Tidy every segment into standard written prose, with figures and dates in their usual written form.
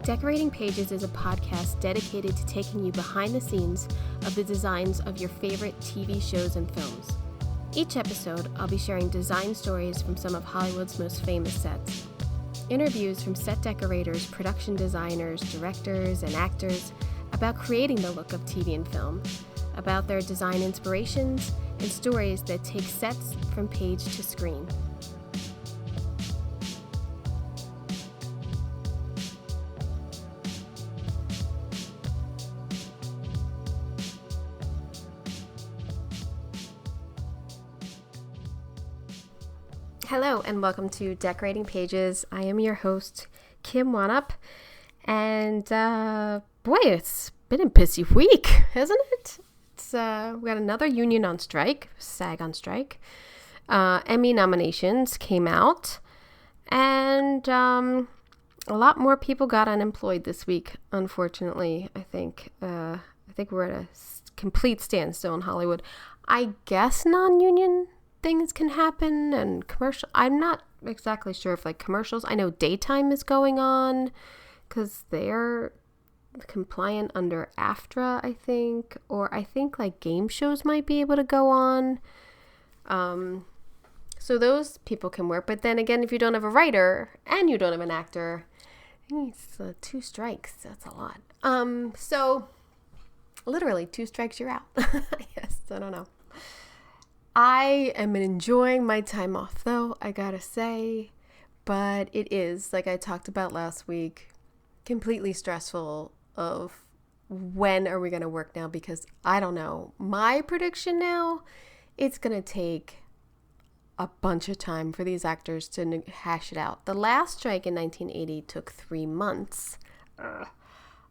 Decorating Pages is a podcast dedicated to taking you behind the scenes of the designs of your favorite TV shows and films. Each episode, I'll be sharing design stories from some of Hollywood's most famous sets. Interviews from set decorators, production designers, directors, and actors about creating the look of TV and film, about their design inspirations, and stories that take sets from page to screen. Hello and welcome to Decorating Pages. I am your host, Kim Wanup, and boy, it's been a busy week, hasn't it? We got another union on strike, SAG on strike. Emmy nominations came out, and a lot more people got unemployed this week, unfortunately. I think we're at a complete standstill in Hollywood. I guess non-union things can happen and commercial. I'm not exactly sure if like commercials. I know daytime is going on because they're compliant under AFTRA, I think, or I think like game shows might be able to go on. So those people can work. But then again, if you don't have a writer and you don't have an actor, it's 2 strikes. That's a lot. So literally 2 strikes, you're out. Yes, I don't know. I am enjoying my time off, though, I gotta say, but it is, like I talked about last week, completely stressful of when are we going to work now, because I don't know. My prediction now, it's going to take a bunch of time for these actors to hash it out. The last strike in 1980 took 3 months.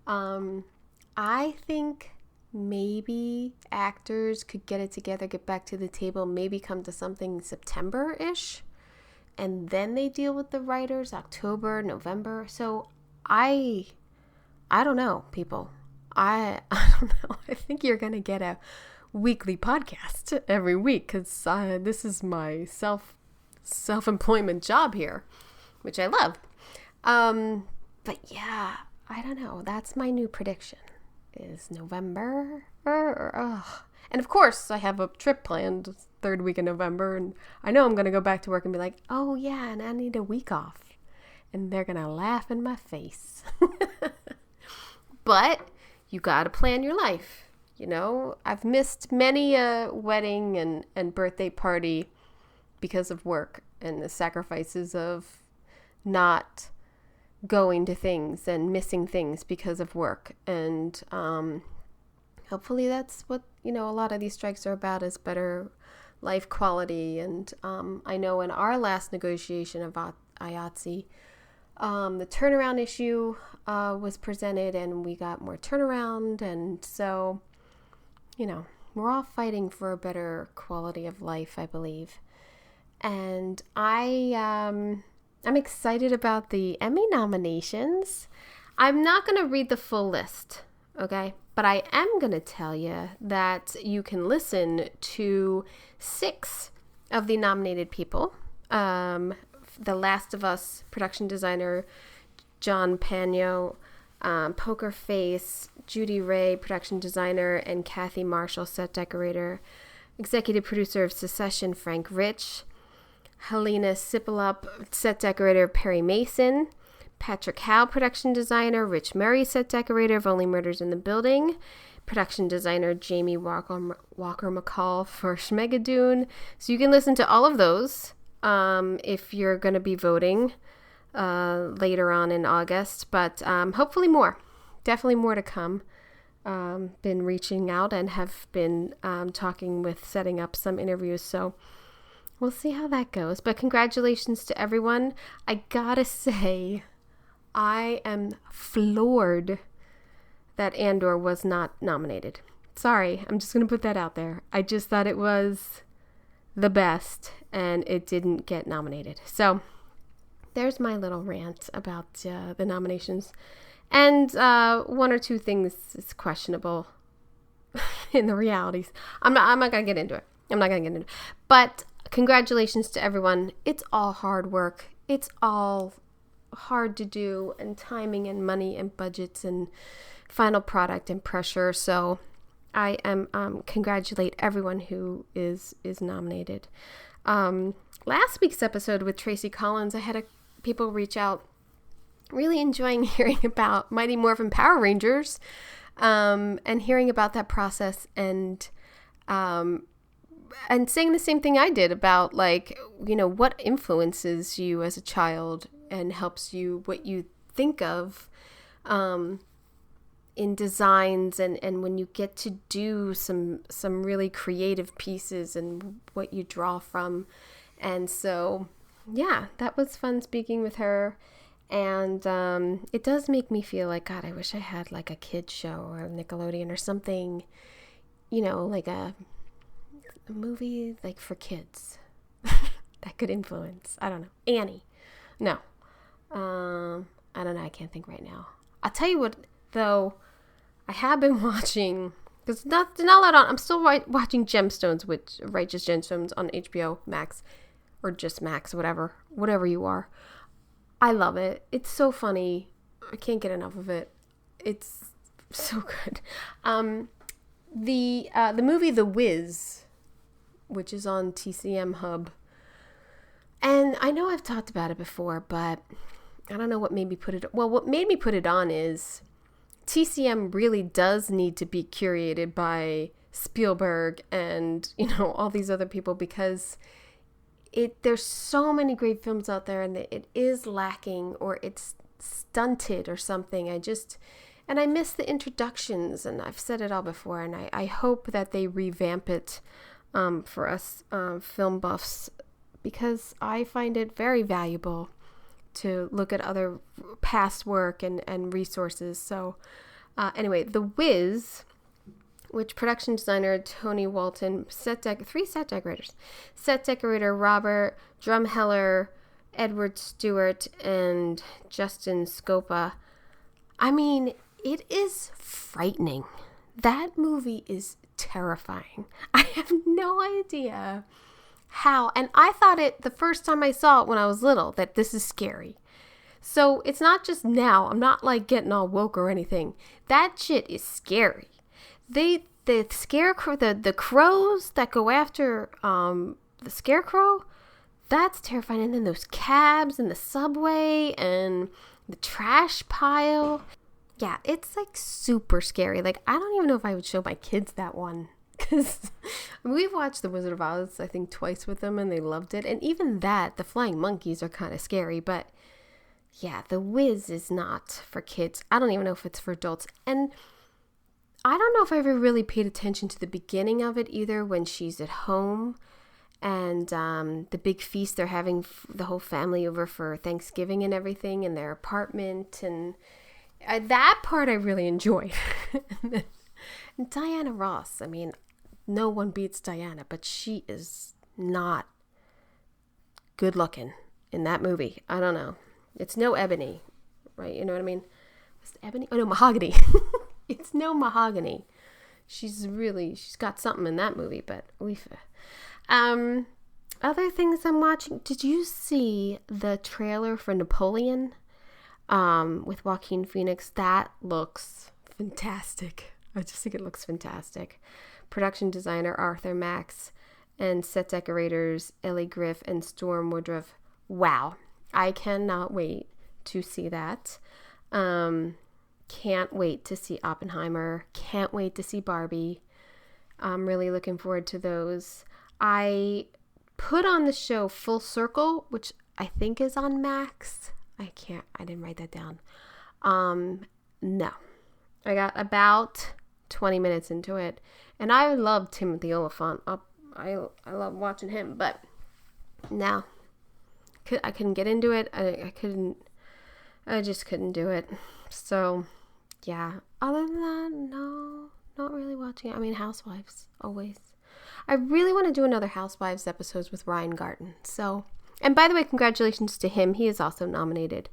I think maybe actors could get it together, get back to the table, maybe come to something September-ish, and then they deal with the writers October, November. So I don't know, people. I don't know. I think you're going to get a weekly podcast every week because this is my self-employment job here, which I love. But yeah, I don't know. That's my new prediction. Is November. And of course, I have a trip planned 3rd week in November, and I know I'm going to go back to work and be like, oh yeah, and I need a week off. And they're going to laugh in my face. But you got to plan your life. You know, I've missed many a wedding and birthday party because of work and the sacrifices of not going to things and missing things because of work. And hopefully that's what, a lot of these strikes are about, is better life quality. And I know in our last negotiation of IATSE, the turnaround issue was presented and we got more turnaround. And so, we're all fighting for a better quality of life, I believe. And I'm excited about the Emmy nominations. I'm not going to read the full list, okay? But I am going to tell you that you can listen to 6 of the nominated people. The Last of Us production designer, John Pagno, Poker Face, Judy Ray, production designer, and Kathy Marshall, set decorator. Executive producer of Secession, Frank Rich. Helena Sipilop, set decorator, Perry Mason. Patrick Howe, production designer. Rich Murray, set decorator of Only Murders in the Building. Production designer, Jamie Walker McCall for Schmegadoon. So you can listen to all of those if you're going to be voting later on in August. But hopefully more. Definitely more to come. Been reaching out and have been talking with setting up some interviews. So we'll see how that goes. But congratulations to everyone. I gotta say, I am floored that Andor was not nominated. Sorry, I'm just going to put that out there. I just thought it was the best and it didn't get nominated. So there's my little rant about the nominations. And 1 or 2 things is questionable in the realities. I'm not going to get into it. But congratulations to everyone. It's all hard work. It's all hard to do, and timing and money and budgets and final product and pressure. So I am congratulate everyone who is nominated. Last week's episode with Tracy Collins, I had people reach out, really enjoying hearing about Mighty Morphin Power Rangers, and hearing about that process, and saying the same thing I did about, like, you know, what influences you as a child and helps you, what you think of in designs, and when you get to do some really creative pieces and what you draw from. And so, yeah, that was fun speaking with her. And it does make me feel like, God, I wish I had like a kid's show or a Nickelodeon or something, you know, like a movie like for kids that could influence. I don't know. Annie. No. I don't know. I can't think right now. I'll tell you what, though, I have been watching, because there's not a lot on. I'm still watching Gemstones, which Righteous Gemstones on HBO Max, or just Max, whatever you are. I love it. It's so funny. I can't get enough of it. It's so good. The movie The Wiz, which is on TCM Hub, and I know I've talked about it before, but I don't know what made me put it. Well, what made me put it on is TCM really does need to be curated by Spielberg and, you know, all these other people, because there's so many great films out there, and it is lacking, or it's stunted or something. And I miss the introductions, and I've said it all before, and I hope that they revamp it for us film buffs, because I find it very valuable to look at other past work and resources. So anyway, The Wiz, which production designer Tony Walton, three set decorators, set decorator Robert Drumheller, Edward Stewart, and Justin Scopa. I mean, it is frightening. That movie is terrifying. I have no idea how, and I thought it the first time I saw it when I was little, that this is scary. So it's not just now. I'm not like getting all woke or anything. That shit is scary. The scarecrow, the crows that go after the scarecrow, that's terrifying. And then those cabs and the subway and the trash pile. Yeah, it's like super scary. Like, I don't even know if I would show my kids that one, because we've watched The Wizard of Oz, I think, twice with them, and they loved it. And even that, the flying monkeys are kind of scary. But yeah, The Wiz is not for kids. I don't even know if it's for adults. And I don't know if I ever really paid attention to the beginning of it either, when she's at home and the big feast they're having, the whole family over for Thanksgiving and everything in their apartment. And that part I really enjoyed. And Diana Ross, I mean, no one beats Diana, but she is not good looking in that movie. I don't know. It's no Ebony, right? You know what I mean? Is it Ebony? Oh, no, Mahogany. It's no Mahogany. She's got something in that movie, but other things I'm watching. Did you see the trailer for Napoleon with Joaquin Phoenix? That looks fantastic. I just think it looks fantastic. Production designer Arthur Max and set decorators Ellie Griff and Storm Woodruff. Wow. I cannot wait to see that. Can't wait to see Oppenheimer. Can't wait to see Barbie. I'm really looking forward to those. I put on the show Full Circle, which I think is on Max. I didn't write that down. No. I got about 20 minutes into it, and I love Timothy Olyphant. I love watching him, but no. I couldn't get into it. I just couldn't do it. So, yeah. Other than that, no, not really watching it. I mean, Housewives, always. I really want to do another Housewives episodes with Ryan Garten. So, and by the way, congratulations to him. He is also nominated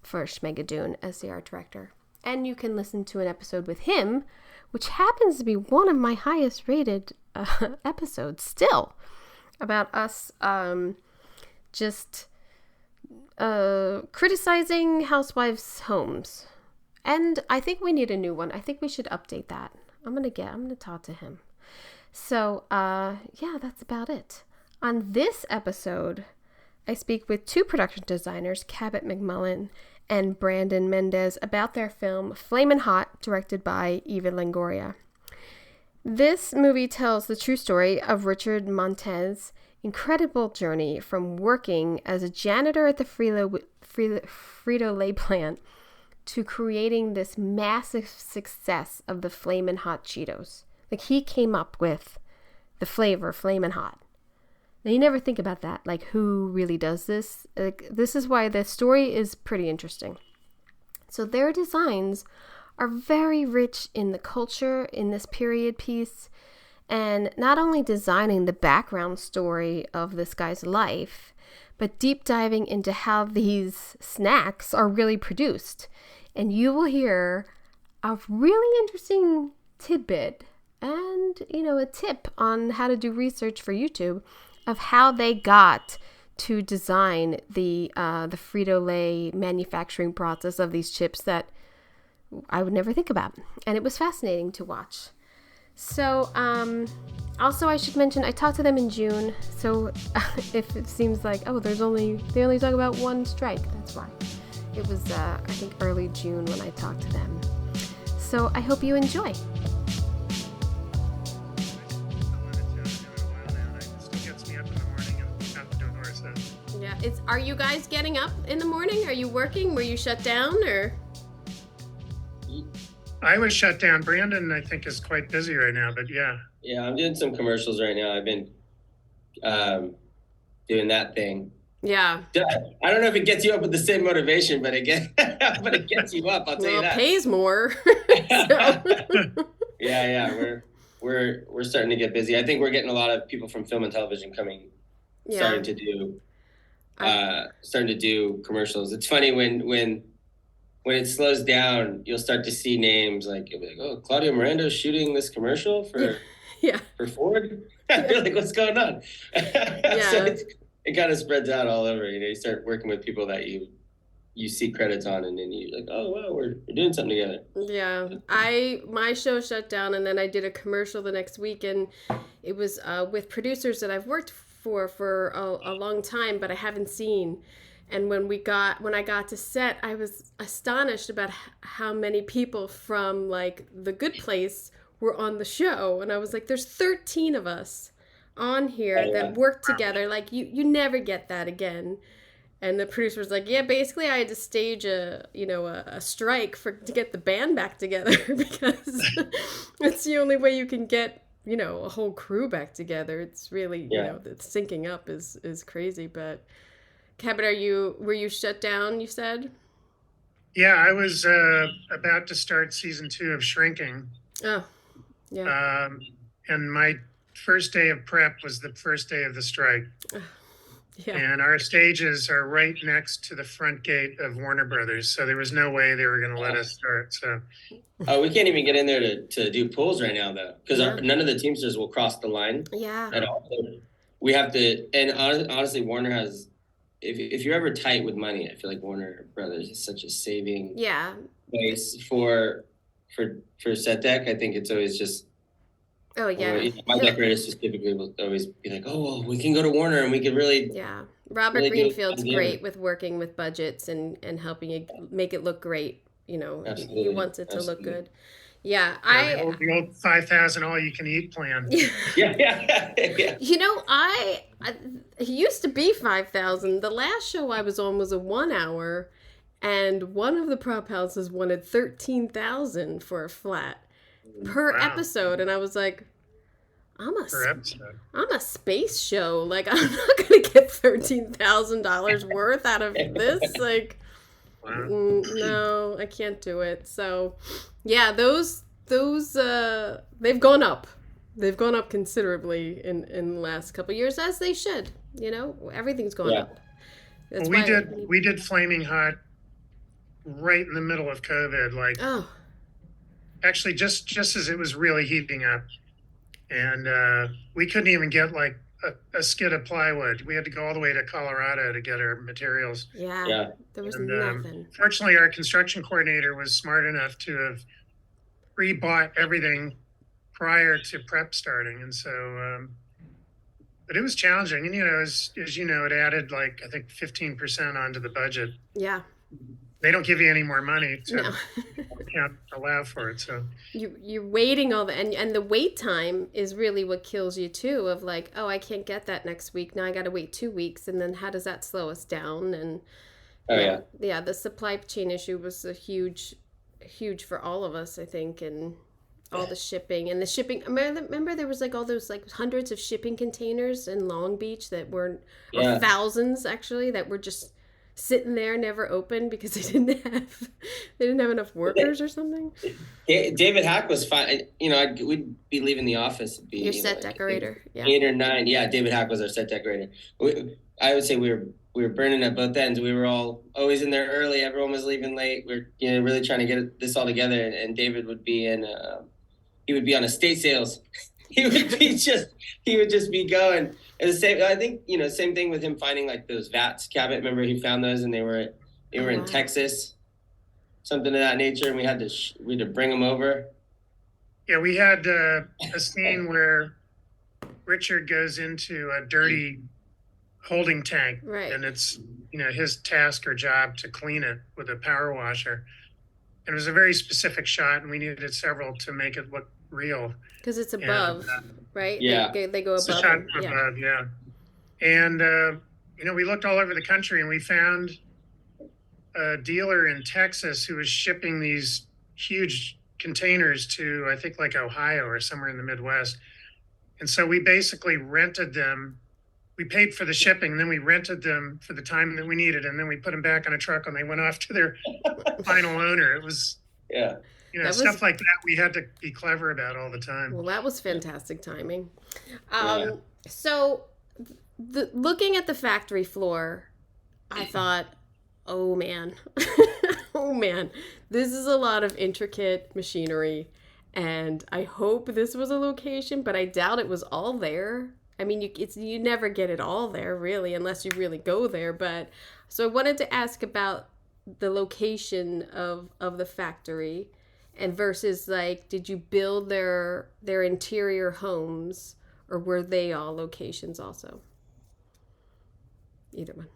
for Schmegadoon as the art director. And you can listen to an episode with him, which happens to be one of my highest rated episodes still, about us just criticizing housewives' homes. And I think we need a new one. I think we should update that. I'm gonna talk to him. So, yeah, that's about it. On this episode, I speak with two production designers, Cabot McMullen and Brandon Mendez, about their film Flamin' Hot, directed by Eva Longoria. This movie tells the true story of Richard Montez's incredible journey from working as a janitor at the Frito-Lay plant to creating this massive success of the Flamin' Hot Cheetos. Like, he came up with the flavor Flamin' Hot. Now, you never think about that, like, who really does this? Like, this is why the story is pretty interesting. So their designs are very rich in the culture in this period piece, and not only designing the background story of this guy's life, but deep diving into how these snacks are really produced. And you will hear a really interesting tidbit and, a tip on how to do research for YouTube of how they got to design the Frito-Lay manufacturing process of these chips that I would never think about. And it was fascinating to watch. So, also I should mention, I talked to them in June. So if it seems like, they only talk about one strike, that's why. It was, I think, early June when I talked to them. So I hope you enjoy. Yeah, are you guys getting up in the morning? Are you working? Were you shut down, or? I was shut down. Brandon, I think, is quite busy right now, but yeah. Yeah, I'm doing some commercials right now. I've been doing that thing. Yeah. I don't know if it gets you up with the same motivation, but it gets you up. I'll tell you that. It pays more. Yeah. We're starting to get busy. I think we're getting a lot of people from film and television coming, starting to do commercials. It's funny when it slows down, you'll start to see names like, you'll be like, oh, Claudio Mirando's shooting this commercial for Ford. You're like, what's going on? So it kind of spreads out all over. You start working with people that you see credits on, and then you're like, oh wow, we're doing something together. Yeah, my show shut down, and then I did a commercial the next week, and it was with producers that I've worked for a long time, but I haven't seen. And when I got to set, I was astonished about how many people from like The Good Place were on the show, and I was like, there's 13 of us on here that work together. Like, you never get that again. And the producer was like, yeah, basically I had to stage a strike to get the band back together because it's the only way you can get, a whole crew back together. It's really, the syncing up is crazy. But Cabot, were you shut down, you said? Yeah, I was about to start season 2 of Shrinking. Oh, yeah. And my first day of prep was the first day of the strike. Yeah. And our stages are right next to the front gate of Warner Brothers, so there was no way they were going to let us start. So, we can't even get in there to do pulls right now, though, because none of the Teamsters will cross the line at all. So we have to, and honestly, Warner has, if you're ever tight with money, I feel like Warner Brothers is such a saving place for set deck. I think it's always just. Oh, yeah. My decorators just typically will always be like, oh, well, we can go to Warner and we can really... Yeah. Robert really Greenfield's great with working with budgets and helping it make it look great. Absolutely. He wants it to look good. Yeah. The old 5,000 all-you-can-eat plan. Yeah. It used to be 5,000. The last show I was on was a 1 hour, and one of the prop houses wanted 13,000 for a flat. Per episode, and I was like, I'm a space show. Like, I'm not gonna get $13,000 worth out of this. Like, no, I can't do it. So, yeah, those they've gone up. They've gone up considerably in the last couple of years, as they should. Everything's gone up. That's we did Flaming Hot right in the middle of COVID, actually just as it was really heating up, and we couldn't even get like a skid of plywood. We had to go all the way to Colorado to get our materials. Yeah. There was nothing. Fortunately, our construction coordinator was smart enough to have pre-bought everything prior to prep starting. And so, but it was challenging. And, as you know, it added like, I think 15% onto the budget. Yeah. They don't give you any more money to can't allow for it. So you're waiting all the and the wait time is really what kills you too, of like, oh, I can't get that next week. Now I got to wait 2 weeks. And then how does that slow us down? And the supply chain issue was a huge for all of us, I think. And all the shipping. Remember there was like all those like hundreds of shipping containers in Long Beach that were, or thousands actually, that were just sitting there, never open because they didn't have enough workers or something. David Hack was fine. We'd be leaving the office. It'd be, your set decorator. 8 or 9. Yeah, David Hack was our set decorator. I would say we were burning at both ends. We were all always in there early. Everyone was leaving late. We're really trying to get this all together. And David would be he would be on estate sales. He would just be going. And the same, I think, same thing with him finding like those vats. Cabot, remember he found those and they were in Texas, something of that nature. And we had to bring them over. Yeah, we had a scene where Richard goes into a dirty holding tank, right? And it's his task or job to clean it with a power washer. And it was a very specific shot, and we needed several to make it look real. Because it's above, right? Yeah, they go above. It's a shot above, yeah. And we looked all over the country, and we found a dealer in Texas who was shipping these huge containers to, I think, like Ohio or somewhere in the Midwest. And so we basically rented them. We paid for the shipping, and then we rented them for the time that we needed, and then we put them back on a truck, and they went off to their final owner. It was stuff like that we had to be clever about all the time. Well, that was fantastic timing. So looking at the factory floor, I thought, oh man, this is a lot of intricate machinery, and I hope this was a location, but I doubt it was all there. I mean, you never get it all there, really, unless you really go there. But so I wanted to ask about the location of the factory, and versus like, did you build their interior homes, or were they all locations also? Either one.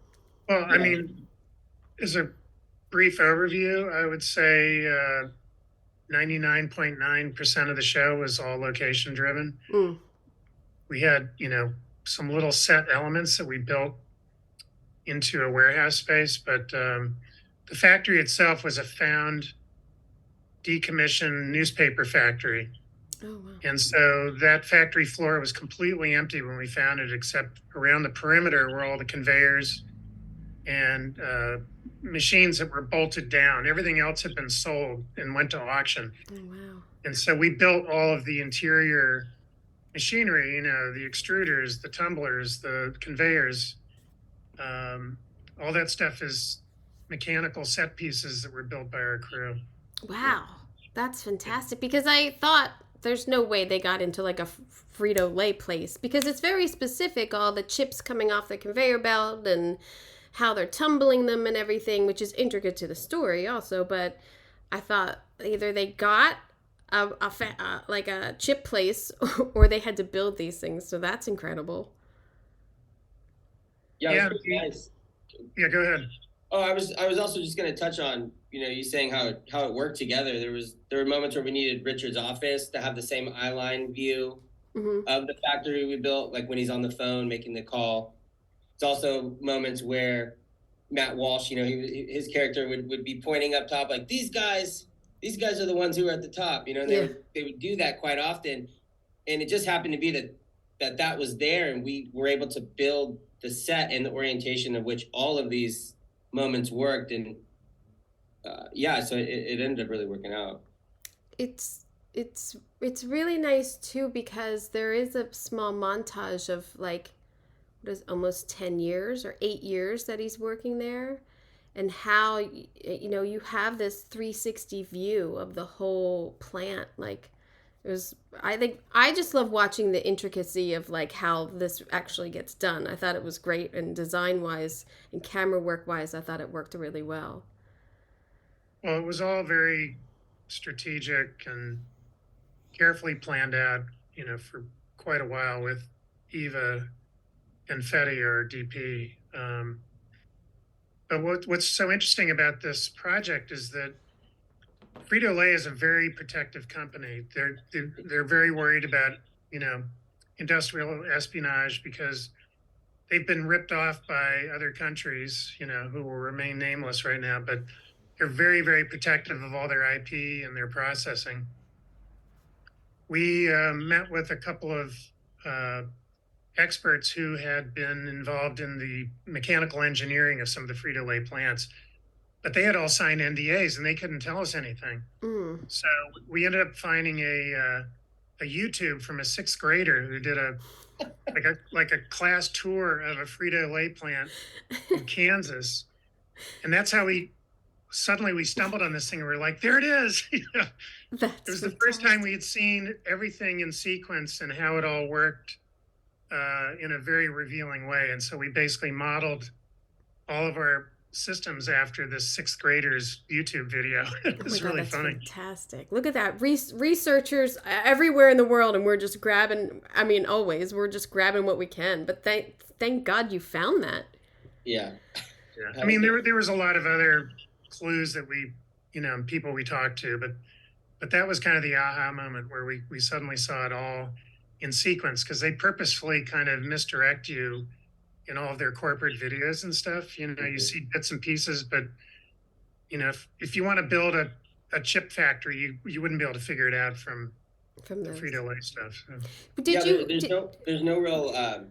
Well, I mean, as a brief overview, I would say 99.9% of the show was all location driven. We had, some little set elements that we built into a warehouse space, but the factory itself was a found, decommissioned newspaper factory. Oh, wow. And so that factory floor was completely empty when we found it, except around the perimeter were all the conveyors and machines that were bolted down. Everything else had been sold and went to auction. Oh, wow. And so we built all of the interior machinery, the extruders, the tumblers, the conveyors, all that stuff is mechanical set pieces that were built by our crew. Wow, that's fantastic, because I thought there's no way they got into like a Frito-Lay place, because it's very specific, all the chips coming off the conveyor belt and how they're tumbling them and everything, which is intricate to the story also. But I thought either they got like a chip place or they had to build these things. So that's incredible. Yeah, nice. Yeah, go ahead. Oh, I was also just going to touch on, you saying how it worked together. There were moments where we needed Richard's office to have the same eye line view of the factory we built, like when he's on the phone making the call. It's also moments where Matt Walsh, his character would be pointing up top, like, these guys are the ones who are at the top, they would do that quite often. And it just happened to be that was there, and we were able to build the set and the orientation of which all of these moments worked. And so it ended up really working out. It's really nice too, because there is a small montage of like, what is almost 10 years or 8 years that he's working there, and how you have this 360 view of the whole plant, like It was, I think, I just love watching the intricacy of like how this actually gets done. I thought it was great, and design wise and camera work wise, I thought it worked really well. Well, it was all very strategic and carefully planned out, for quite a while with Eva and Fetty, our DP. But what's so interesting about this project is that Frito-Lay is a very protective company. They're very worried about, industrial espionage because they've been ripped off by other countries, who will remain nameless right now, but they're very, very protective of all their IP and their processing. We met with a couple of experts who had been involved in the mechanical engineering of some of the Frito-Lay plants, but they had all signed NDAs and they couldn't tell us anything. So we ended up finding a YouTube from a sixth grader who did a class tour of a Frito-Lay plant in Kansas, and that's how we stumbled on this thing and we're like, there it is. It was the first time we had seen everything in sequence and how it all worked in a very revealing way. And so we basically modeled all of our systems after the sixth grader's YouTube video. It was really funny. Fantastic. Look at that. Researchers everywhere in the world, and we're just grabbing, always, we're just grabbing what we can. But thank God you found that. Yeah. I mean, there was a lot of other clues that we, people we talked to, but that was kind of the aha moment where we suddenly saw it all in sequence, because they purposefully kind of misdirect you in all of their corporate videos and stuff. You see bits and pieces, but if you want to build a chip factory, you wouldn't be able to figure it out from the Frito-Lay stuff. So. There's no real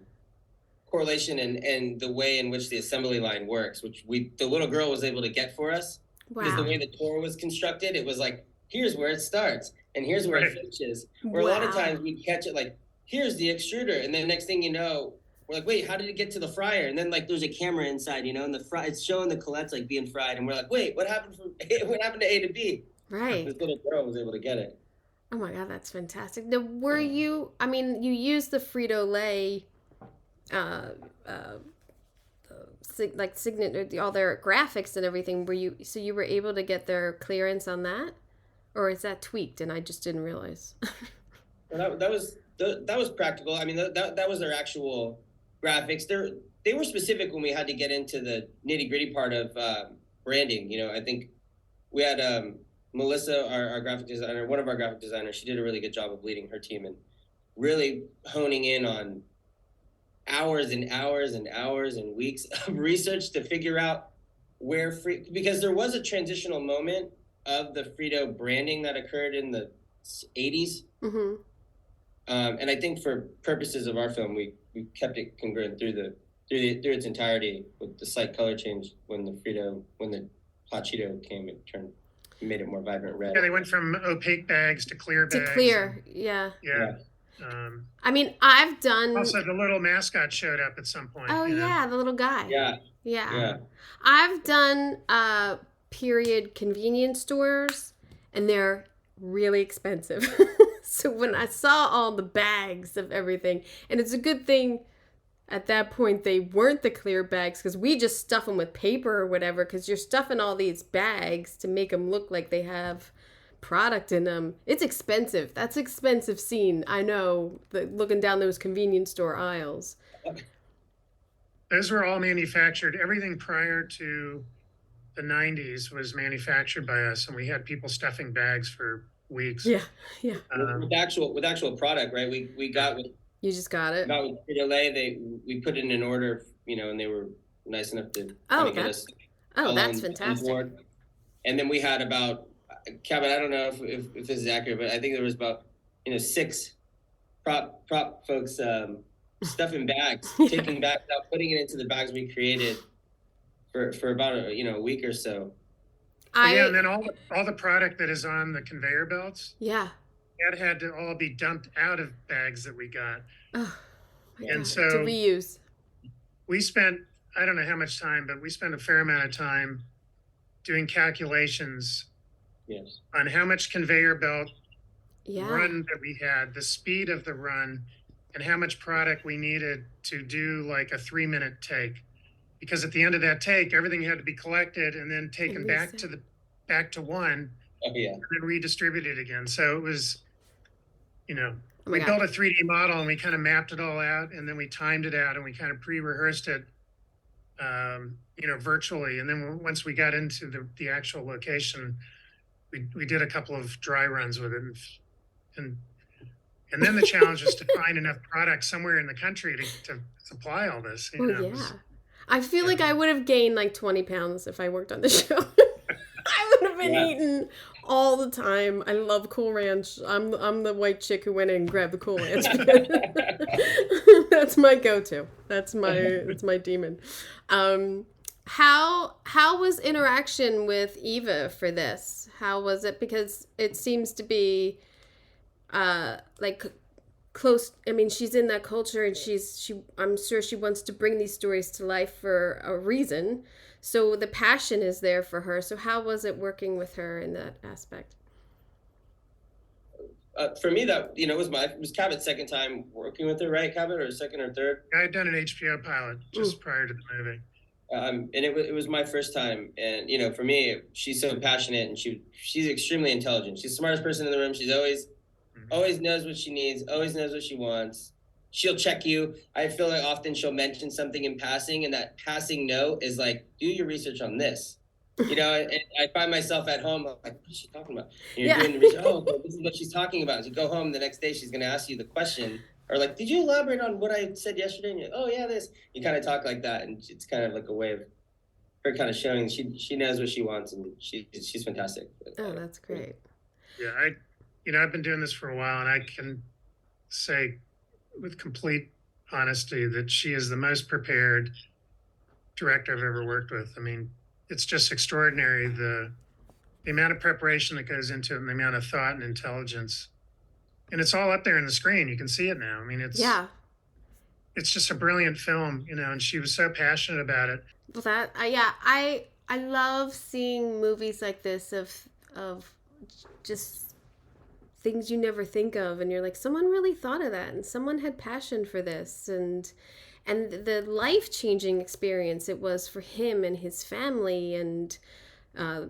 correlation in the way in which the assembly line works, which the little girl was able to get for us. Wow. Because the way the tour was constructed, it was like, here's where it starts and here's where it finishes. Where a lot of times we catch it like, here's the extruder, and then the next thing you know, we're like, wait, how did it get to the fryer? And then like there's a camera inside, and it's showing the colettes like being fried, and we're like, wait, what happened to A to B? Right. This little girl was able to get it. Oh my God, that's fantastic. Now, you used the Frito-Lay signet, all their graphics and everything. So you were able to get their clearance on that, or is that tweaked and I just didn't realize? Well, that was practical. I mean, that was their actual graphics. They were specific when we had to get into the nitty gritty part of branding. I think we had Melissa, our graphic designer, one of our graphic designers. She did a really good job of leading her team and really honing in on hours and hours and hours and weeks of research to figure out because there was a transitional moment of the Frito branding that occurred in the 80s. Mm-hmm. And I think for purposes of our film, we kept it congruent through its entirety with the slight color change when the hot Cheeto came, it made it more vibrant red. Yeah, they went from opaque bags to clear bags. To clear, yeah. Yeah. I've done... Also, the little mascot showed up at some point. Oh, yeah, the little guy. Yeah. I've done period convenience stores, and they're really expensive. So when I saw all the bags of everything, and it's a good thing at that point they weren't the clear bags, because we just stuff them with paper or whatever, because you're stuffing all these bags to make them look like they have product in them. It's expensive. That's an expensive scene. I know, looking down those convenience store aisles. Those were all manufactured. Everything prior to the 90s was manufactured by us, and we had people stuffing bags for weeks. Yeah. With actual product, right? We got with... You just got it? Got with Frito-Lay, we put it in an order, and they were nice enough to get us... Oh, that's fantastic. And then we had about... Cabot, I don't know if this is accurate, but I think there was about 6 prop folks stuffing bags, taking bags out, putting it into the bags we created for about a week or so. And then all the product that is on the conveyor belts. Yeah. That had to all be dumped out of bags that we got. Oh, and so to reuse. We spent, I don't know how much time, but we spent a fair amount of time doing calculations on how much conveyor belt run that we had, the speed of the run, and how much product we needed to do like a 3-minute take. Because at the end of that take, everything had to be collected and then taken back to one, and then redistributed again. So it was, we built a 3D model and we kind of mapped it all out, and then we timed it out and we kind of pre-rehearsed it, virtually. And then once we got into the actual location, we did a couple of dry runs with it, and then the challenge was to find enough product somewhere in the country to supply all this. I feel like I would have gained like 20 pounds if I worked on the show. I would have been eating all the time. I love Cool Ranch. I'm the white chick who went in and grabbed the Cool Ranch. That's my go-to. That's my demon. How was interaction with Eva for this? How was it? Because it seems to be like close. I mean, she's in that culture, and I'm sure she wants to bring these stories to life for a reason. So the passion is there for her. So how was it working with her in that aspect? For me, that it was Cabot's second time working with her, right, Cabot, or second or third? I had done an HBO pilot just prior to the movie. And it was my first time, and for me, she's so passionate, and she's extremely intelligent. She's the smartest person in the room. She's always knows what she needs, always knows what she wants. She'll check you. I feel like often she'll mention something in passing, and that passing note is like, do your research on this. And I find myself at home, I'm like, what is she talking about? And you're doing the research. Oh, okay, this is what she's talking about. So you go home the next day, she's going to ask you the question, or like, did you elaborate on what I said yesterday? And you're like, oh yeah, this. You kind of talk like that, and it's kind of like a way of her kind of showing she knows what she wants, and she's fantastic. Oh, that's great. Yeah, I've been doing this for a while, and I can say with complete honesty that she is the most prepared director I've ever worked with. I mean, it's just extraordinary, the amount of preparation that goes into it, and the amount of thought and intelligence. And it's all up there on the screen. You can see it now. I mean, it's just a brilliant film, and she was so passionate about it. Well, I love seeing movies like this of just things you never think of, and you're like, someone really thought of that, and someone had passion for this, and the life-changing experience it was for him and his family, and I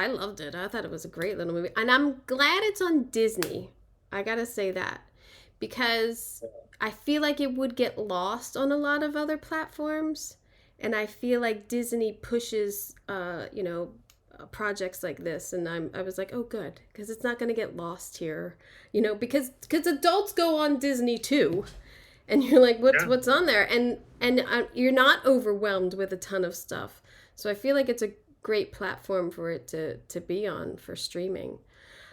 loved it. I thought it was a great little movie, and I'm glad it's on Disney. I gotta say that, because I feel like it would get lost on a lot of other platforms, and I feel like Disney pushes projects like this, and I was like, oh good, because it's not going to get lost here, because adults go on Disney too, and you're like, what's on there, and you're not overwhelmed with a ton of stuff. So I feel like it's a great platform for it to be on for streaming.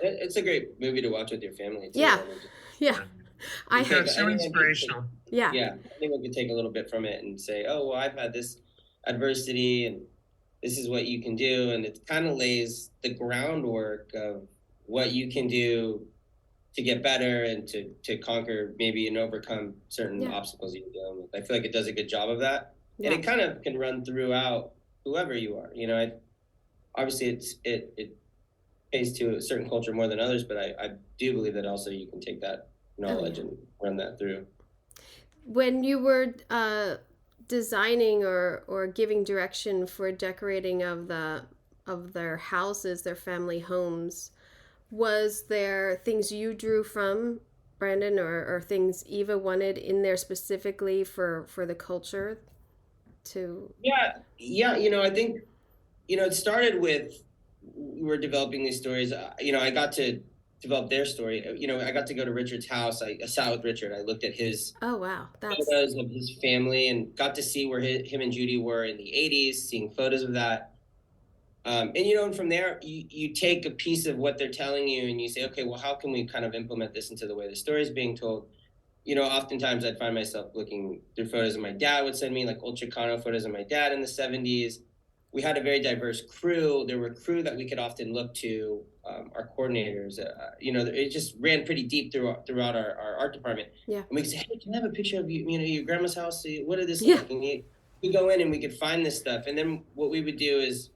It's a great movie to watch with your family too. It's so inspirational. Anyone can take a little bit from it and say, oh well, I've had this adversity, and this is what you can do, and it kind of lays the groundwork of what you can do to get better and to conquer maybe and overcome certain obstacles you're dealing with. I feel like it does a good job of that, and it kind of can run throughout whoever you are. Obviously it pays to a certain culture more than others, but I do believe that also you can take that knowledge and run that through. When you were designing or giving direction for decorating of their houses, their family homes, was there things you drew from, Brandon, or things Eva wanted in there specifically for the culture to? I think it started with, we were developing these stories. I got to develop their story. I got to go to Richard's house. I sat with Richard. I looked at his photos of his family and got to see where him and Judy were in the 80s, seeing photos of that. And from there, you take a piece of what they're telling you and you say, okay, well, how can we kind of implement this into the way the story is being told? Oftentimes I'd find myself looking through photos of my dad would send me, like old Chicano photos of my dad in the 70s. We had a very diverse crew. There were crew that we could often look to, our coordinators. It just ran pretty deep throughout our art department. Yeah. And we could say, hey, can I have a picture of your grandma's house? What did this look like? And we go in and we could find this stuff. And then what we would do is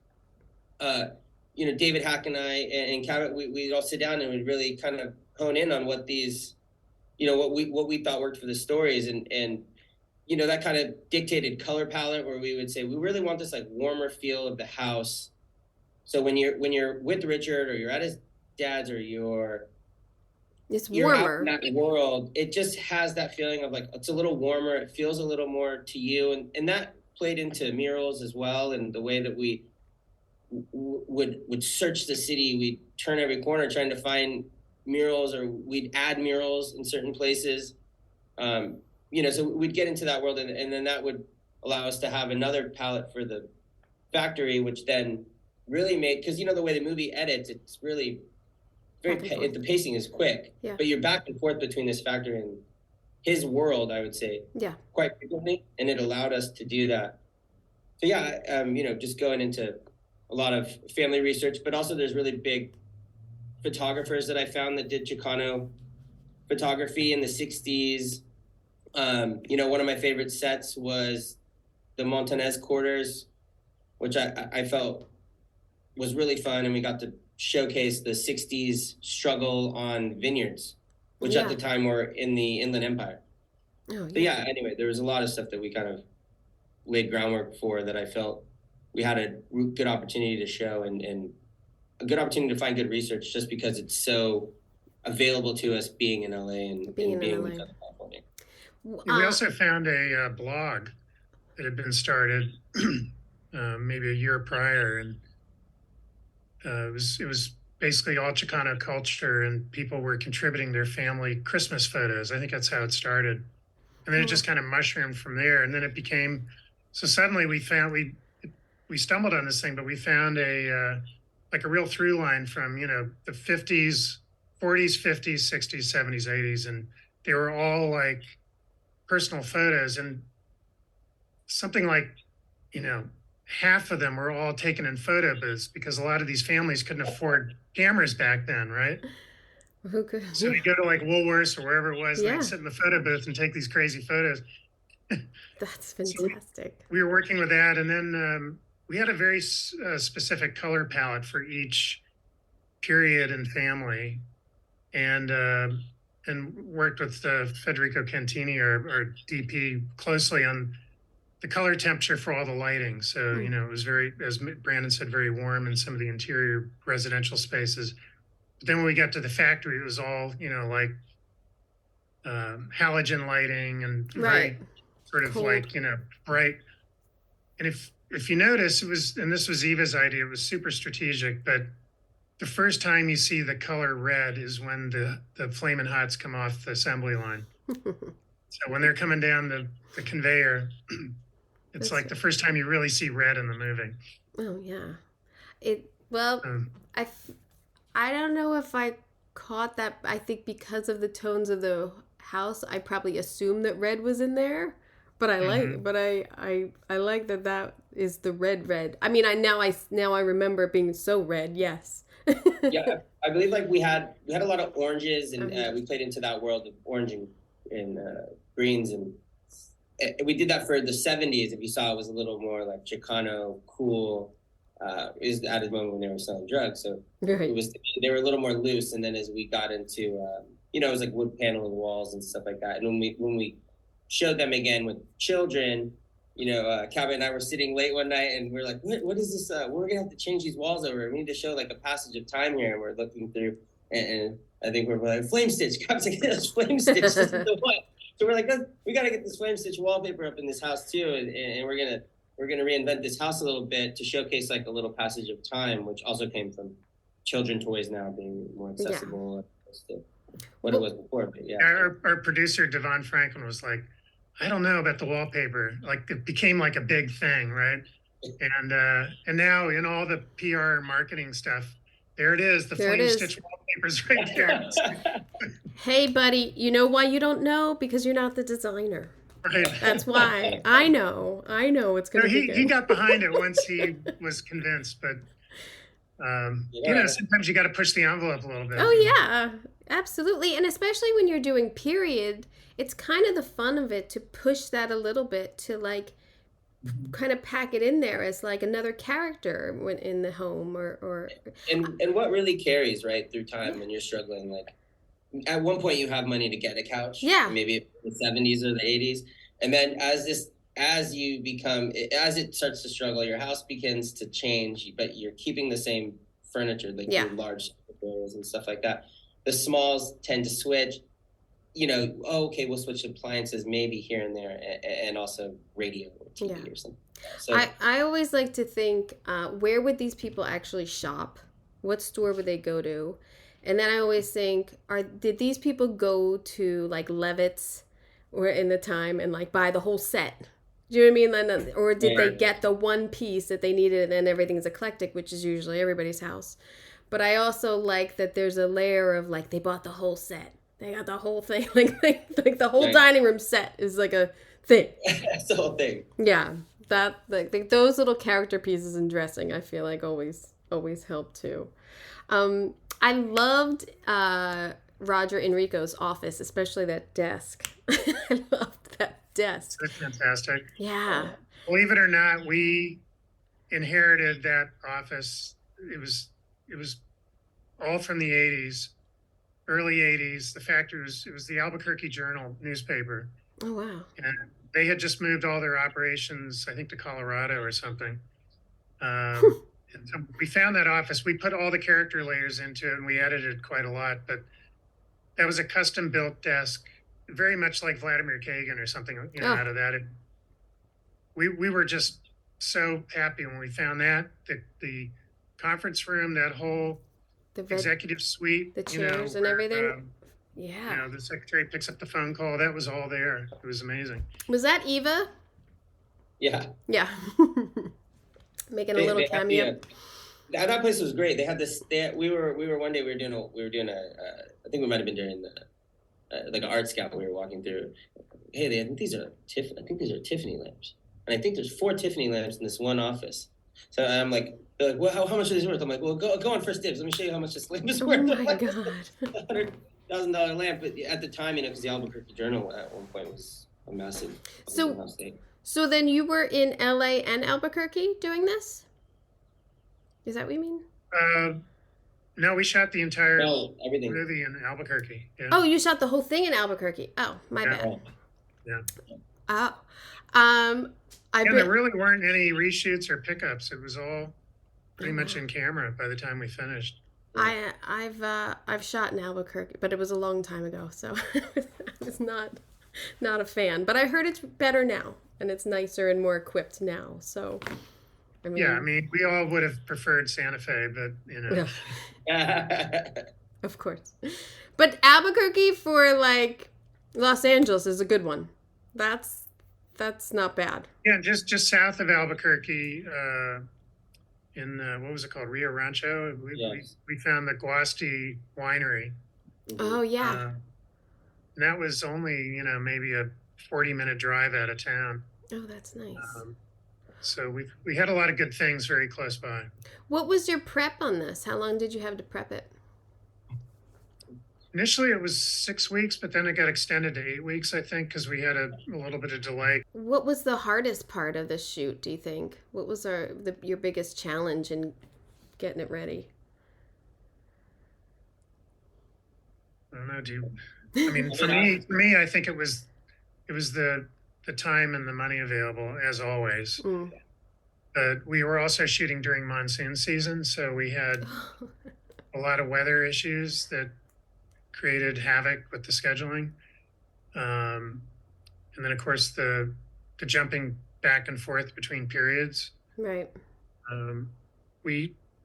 David Hack and I and Cabot, we'd all sit down and we'd really kind of hone in on what these, what we thought worked for the stories. And that kind of dictated color palette, where we would say, we really want this like warmer feel of the house. So when you're with Richard, or you're at his dad's, or you're warmer out in that world, it just has that feeling of like, it's a little warmer. It feels a little more to you. And that played into murals as well. And the way that we would search the city, we'd turn every corner trying to find murals, or we'd add murals in certain places. So we'd get into that world, and then that would allow us to have another palette for the factory, which then really made, because the way the movie edits, it's really the pacing is quick, but you're back and forth between this factory and his world, I would say, quite frequently, and it allowed us to do that. So just going into a lot of family research, but also there's really big photographers that I found that did Chicano photography in the 60s. One of my favorite sets was the Montanez quarters, which I felt was really fun, and we got to showcase the 60s struggle on vineyards, which at the time were in the Inland Empire. Anyway, there was a lot of stuff that we kind of laid groundwork for that I felt we had a good opportunity to show, and a good opportunity to find good research, just because it's so available to us being in LA and being in Southern California. We also found a blog that had been started maybe a year prior, and it was basically all Chicano culture, and people were contributing their family Christmas photos. I think that's how it started, and then it just kind of mushroomed from there. And then it became, so suddenly we stumbled on this thing, but we found a real through line from the 50s, 40s, 50s, 60s, 70s, 80s, and they were all like personal photos, and something like half of them were all taken in photo booths, because a lot of these families couldn't afford cameras back then, right? So you go to like Woolworths or wherever it was, and they'd sit in the photo booth and take these crazy photos. That's fantastic. So we were working with that, and then we had a very specific color palette for each period and family, and worked with Federico Cantini, our DP, closely on the color temperature for all the lighting. So, it was very, as Brandon said, very warm in some of the interior residential spaces. But then when we got to the factory, it was all, like halogen lighting, and very sort of cold, bright. And if you notice, and this was Eva's idea, it was super strategic, but the first time you see the color red is when the Flamin' Hots come off the assembly line. So when they're coming down the conveyor, it's like the first time you really see red in the movie. Oh yeah. I don't know if I caught that. I think because of the tones of the house, I probably assumed that red was in there. But I like that is the red. I mean, now I remember it being so red. Yes. Yeah, I believe like we had a lot of oranges, and we played into that world of orange and greens, and we did that for the 70s. If you saw, it was a little more like Chicano, cool. It was at a moment when they were selling drugs, so they were a little more loose. And then as we got into it was like wood paneling walls and stuff like that. And when we showed them again with children, Cabot and I were sitting late one night, and we're like, what is this? We're gonna have to change these walls over. We need to show like a passage of time here. And we're looking through, and I think we're like, flame stitch. Cabot's like, this flame stitch. This is the one. So we're like, we got to get this flame stitch wallpaper up in this house too, and we're gonna reinvent this house a little bit to showcase like a little passage of time, which also came from children toys now being more accessible to what it was before. But our producer Devon Franklin was like, I don't know about the wallpaper. Like it became like a big thing, right? And now in all the PR marketing stuff, there it is. The flame stitch wallpaper's right there. Hey, buddy, you know why you don't know? Because you're not the designer. Right. That's why. I know it's going to be good. He got behind it once he was convinced, but sometimes you got to push the envelope a little bit. Oh yeah, absolutely. And especially when you're doing period, it's kind of the fun of it to push that a little bit, to like kind of pack it in there as like another character when in the home or and what really carries right through time when you're struggling, like at one point you have money to get a couch, maybe the 70s or the 80s, and then as it starts to struggle, your house begins to change, but you're keeping the same furniture, like your large areas and stuff like that. The smalls tend to switch, okay, we'll switch appliances maybe here and there, and also radio or TV or something. So I always like to think, where would these people actually shop? What store would they go to? And then I always think, did these people go to like Levitt's or in the time and like buy the whole set? Do you know what I mean? Or did they get the one piece that they needed and then everything's eclectic, which is usually everybody's house. But I also like that there's a layer of like they bought the whole set. They got the whole thing. Like the whole dining room set is like a thing. That's the whole thing. Yeah. That like those little character pieces in dressing, I feel like always help too. I loved Roger Enrico's office, especially that desk. I loved that desk. That's fantastic. Yeah. Believe it or not, we inherited that office. It was all from the 80s, early 80s. The factory it was the Albuquerque Journal newspaper. Oh, wow. And they had just moved all their operations, I think, to Colorado or something. And so we found that office. We put all the character layers into it, and we edited quite a lot. But that was a custom-built desk, very much like Vladimir Kagan or something, out of that. We were just so happy when we found that. The conference room, that whole executive suite. The chairs and everything. The secretary picks up the phone call. That was all there. It was amazing. Was that Eva? Yeah. Yeah. Making a little cameo. That place was great. They had this. We were one day we were doing a I think we might have been doing like an art scout. We were walking through. Hey, I think these are Tiffany lamps, and I think there's 4 Tiffany lamps in this one office. So I'm like, they're like, well, how much are these worth? I'm like, well, go on first dibs. Let me show you how much this lamp is worth. Oh my God. $100,000 lamp, but at the time, because the Albuquerque Journal at one point was a massive. So then you were in LA and Albuquerque doing this? Is that what you mean? No, we shot the entire everything movie in Albuquerque. Yeah. Oh, you shot the whole thing in Albuquerque. Oh, my bad. Yeah. Oh. There really weren't any reshoots or pickups. It was all pretty much in camera by the time we finished. I've shot in Albuquerque, but it was a long time ago, so I was not a fan. But I heard it's better now, and it's nicer and more equipped now. So, we all would have preferred Santa Fe, but of course. But Albuquerque for like Los Angeles is a good one. That's not bad. Yeah, just south of Albuquerque. In what was it called, Rio Rancho? We found the Guasti Winery. Oh yeah. And that was only maybe a 40-minute drive out of town. Oh, that's nice. So we had a lot of good things very close by. What was your prep on this? How long did you have to prep it? Initially, it was 6 weeks, but then it got extended to 8 weeks, I think, because we had a little bit of delay. What was the hardest part of the shoot, do you think? What was your biggest challenge in getting it ready? I don't know. For me, I think it was the time and the money available, as always. But we were also shooting during monsoon season, so we had a lot of weather issues that created havoc with the scheduling. And then, of course, the jumping back and forth between periods. Right.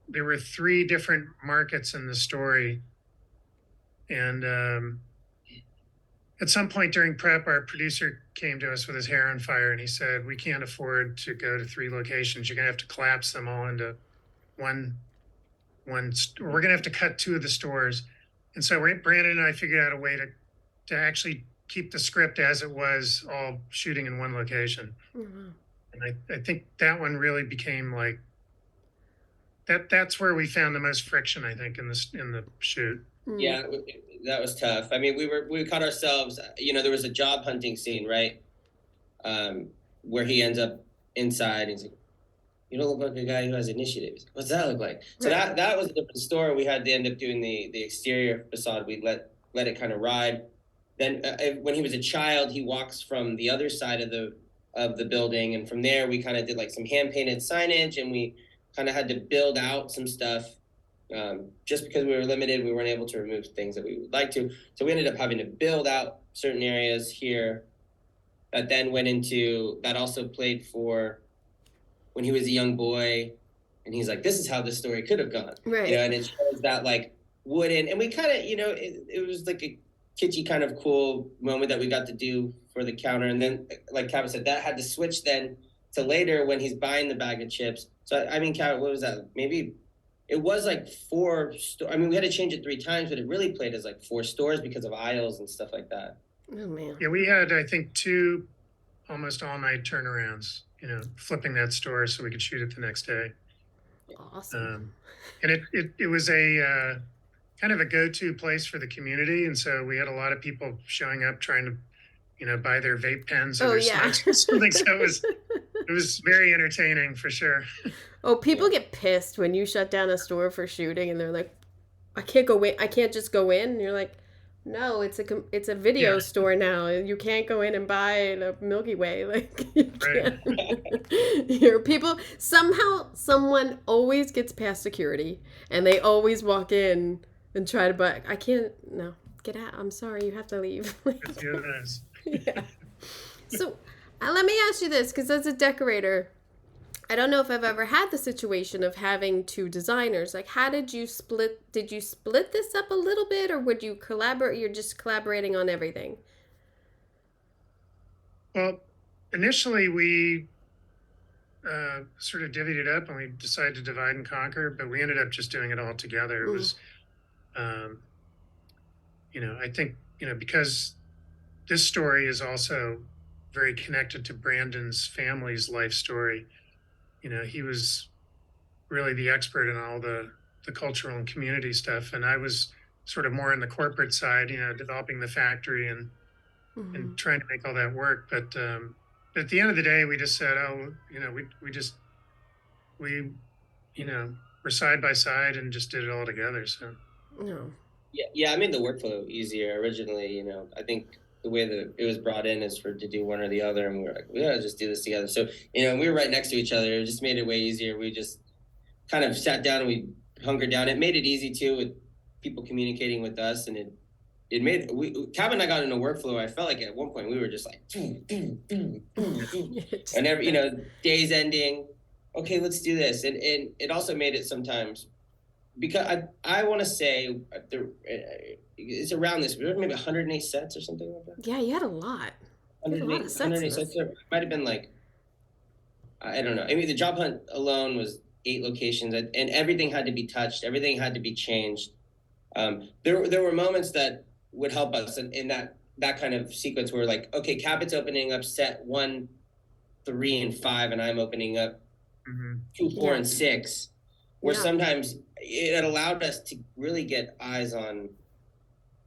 There were 3 different markets in the story. And at some point during prep, our producer came to us with his hair on fire, and he said, we can't afford to go to 3 locations. You're going to have to collapse them all into one. We're going to have to cut 2 of the stores. And so Brandon and I figured out a way to actually keep the script as it was, all shooting in one location. Mm-hmm. And I think that one really became like that's where we found the most friction, I think, in the shoot. Yeah, that was tough. I mean, we caught ourselves, there was a job hunting scene, right? Where he ends up inside. He's like, "You don't look like a guy who has initiative." What's that look like? So that was a different story. We had to end up doing the exterior facade. We let it kind of ride. Then when he was a child, he walks from the other side of the building, and from there we kind of did like some hand painted signage, and we kind of had to build out some stuff. Just because we were limited, we weren't able to remove things that we would like to. So we ended up having to build out certain areas here. That then went into, that also played for when he was a young boy, and he's like, "This is how this story could have gone." Right. You know, and it shows that like wooden, and we kind of, you know, it was like a kitschy kind of cool moment that we got to do for the counter. And then, like Cabot said, that had to switch then to later when he's buying the bag of chips. So, I mean, Cabot, what was that? Maybe it was like 4 stores. I mean, we had to change it 3 times, but it really played as like 4 stores because of aisles and stuff like that. Oh, man. Yeah, we had, I think, 2 almost all-night turnarounds, you know, flipping that store so we could shoot it the next day. Awesome. And it was a kind of a go-to place for the community. And so we had a lot of people showing up trying to, you know, buy their vape pens or their snacks or something. So it was very entertaining for sure. Oh, people get pissed when you shut down a store for shooting and they're like, I can't go in. I can't just go in. And you're like, no, it's a video store now. You can't go in and buy a Milky Way. Like, you can't. Your people, someone always gets past security and they always walk in and try to buy. I can't, no, get out. I'm sorry, you have to leave. It's really nice. Yeah. So let me ask you this, because as a decorator, I don't know if I've ever had the situation of having 2 designers. Like, how did you split this up a little bit, or would you collaborate? You're just collaborating on everything? Well, initially we sort of divvied it up and we decided to divide and conquer, but we ended up just doing it all together. It was, you know, I think, you know, because this story is also very connected to Brandon's family's life story. You know, he was really the expert in all the cultural and community stuff. And I was sort of more in the corporate side, you know, developing the factory and trying to make all that work. But at the end of the day, we just said, oh, you know, we, you know, we're side by side and just did it all together. So, no. Yeah, I made the workflow easier originally. You know, I think the way that it was brought in is to do one or the other, and we were like, we gotta just do this together. So, you know, we were right next to each other. It just made it way easier. We just kind of sat down and we hunkered down. It made it easy too with people communicating with us, and it made Cabot and I got in a workflow. I felt like at one point we were just like, and every, you know, days ending. Okay, let's do this, and it also made it sometimes. Because I want to say it's around this, maybe 108 sets or something like that. Yeah, you had a lot. 108 sets. It might have been like, I don't know. I mean, the job hunt alone was 8 locations, and everything had to be touched. Everything had to be changed. There were moments that would help us in that kind of sequence where, like, okay, Cabot's opening up set 1, 3, and 5, and I'm opening up 2, 4, and 6. Where sometimes it allowed us to really get eyes on,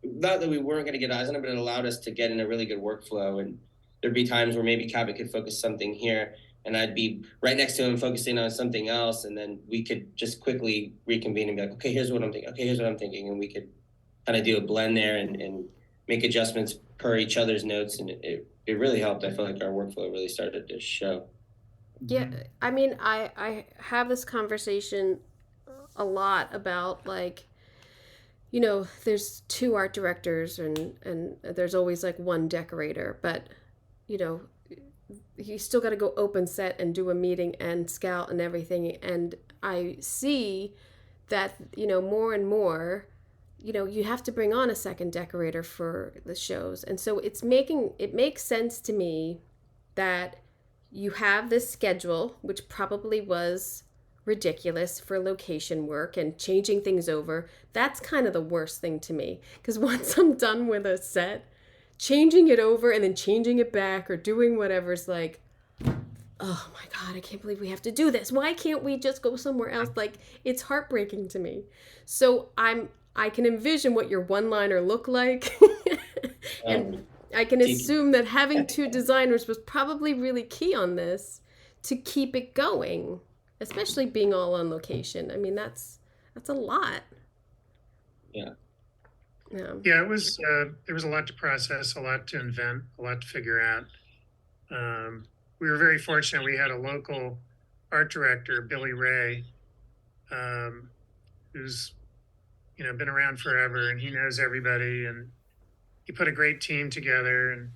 not that we weren't going to get eyes on it, but it allowed us to get in a really good workflow. And there'd be times where maybe Cabot could focus something here and I'd be right next to him focusing on something else. And then we could just quickly reconvene and be like, okay, here's what I'm thinking. Okay, here's what I'm thinking. And we could kind of do a blend there and make adjustments per each other's notes. And it really helped. I felt like our workflow really started to show. Yeah, I mean, I have this conversation a lot about, like, you know, there's 2 art directors and there's always like 1 decorator, but, you know, you still got to go open set and do a meeting and scout and everything. And I see that, you know, more and more, you know, you have to bring on a second decorator for the shows. And so it makes sense to me that you have this schedule, which probably was ridiculous for location work and changing things over. That's kind of the worst thing to me, because once I'm done with a set, changing it over and then changing it back or doing whatever's like, oh my God, I can't believe we have to do this. Why can't we just go somewhere else? Like, it's heartbreaking to me. So I can envision what your one-liner look like. And I can assume that having 2 designers was probably really key on this to keep it going, especially being all on location. I mean, that's a lot. Yeah. Yeah, it was, there was a lot to process, a lot to invent, a lot to figure out. We were very fortunate. We had a local art director, Billy Ray, who's, been around forever, and he knows everybody, and he put a great team together. And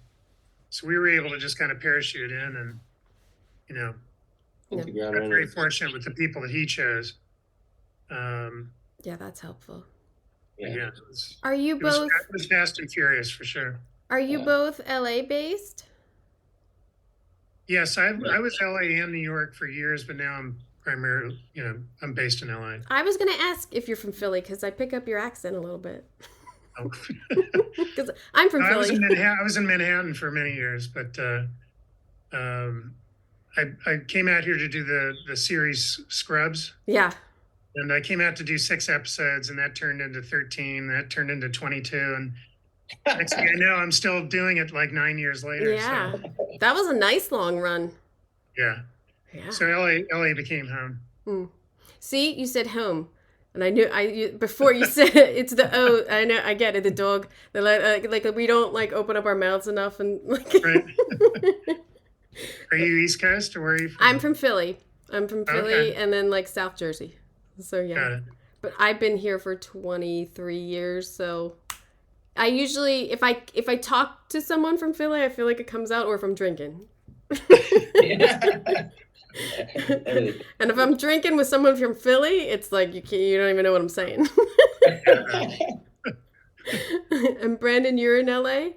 so we were able to just kind of parachute in and, got very fortunate with the people that he chose. Yeah, that's helpful. Yeah. It was fast and furious for sure. Are you both LA based? Yes, I was LA and New York for years, but now I'm primarily, I'm based in LA. I was going to ask if you're from Philly because I pick up your accent a little bit. Because I'm from Philly. I was in Manhattan for many years, but I came out here to do the series Scrubs. Yeah. And I came out to do 6 episodes, and that turned into 13. That turned into 22. And next thing I know, I'm still doing it like 9 years later. Yeah. So. That was a nice long run. Yeah. So LA became home. See, you said home. And I knew before you said it's the O. I know, I get it. The dog. Like we don't like open up our mouths enough and like. Right. Are you East Coast or where are you from? I'm from Philly. And then like South Jersey. So yeah. Got it. But I've been here for 23 years, so I usually if I talk to someone from Philly, I feel like it comes out, or if I'm drinking. And if I'm drinking with someone from Philly, it's like you don't even know what I'm saying. And Brandon, you're in LA?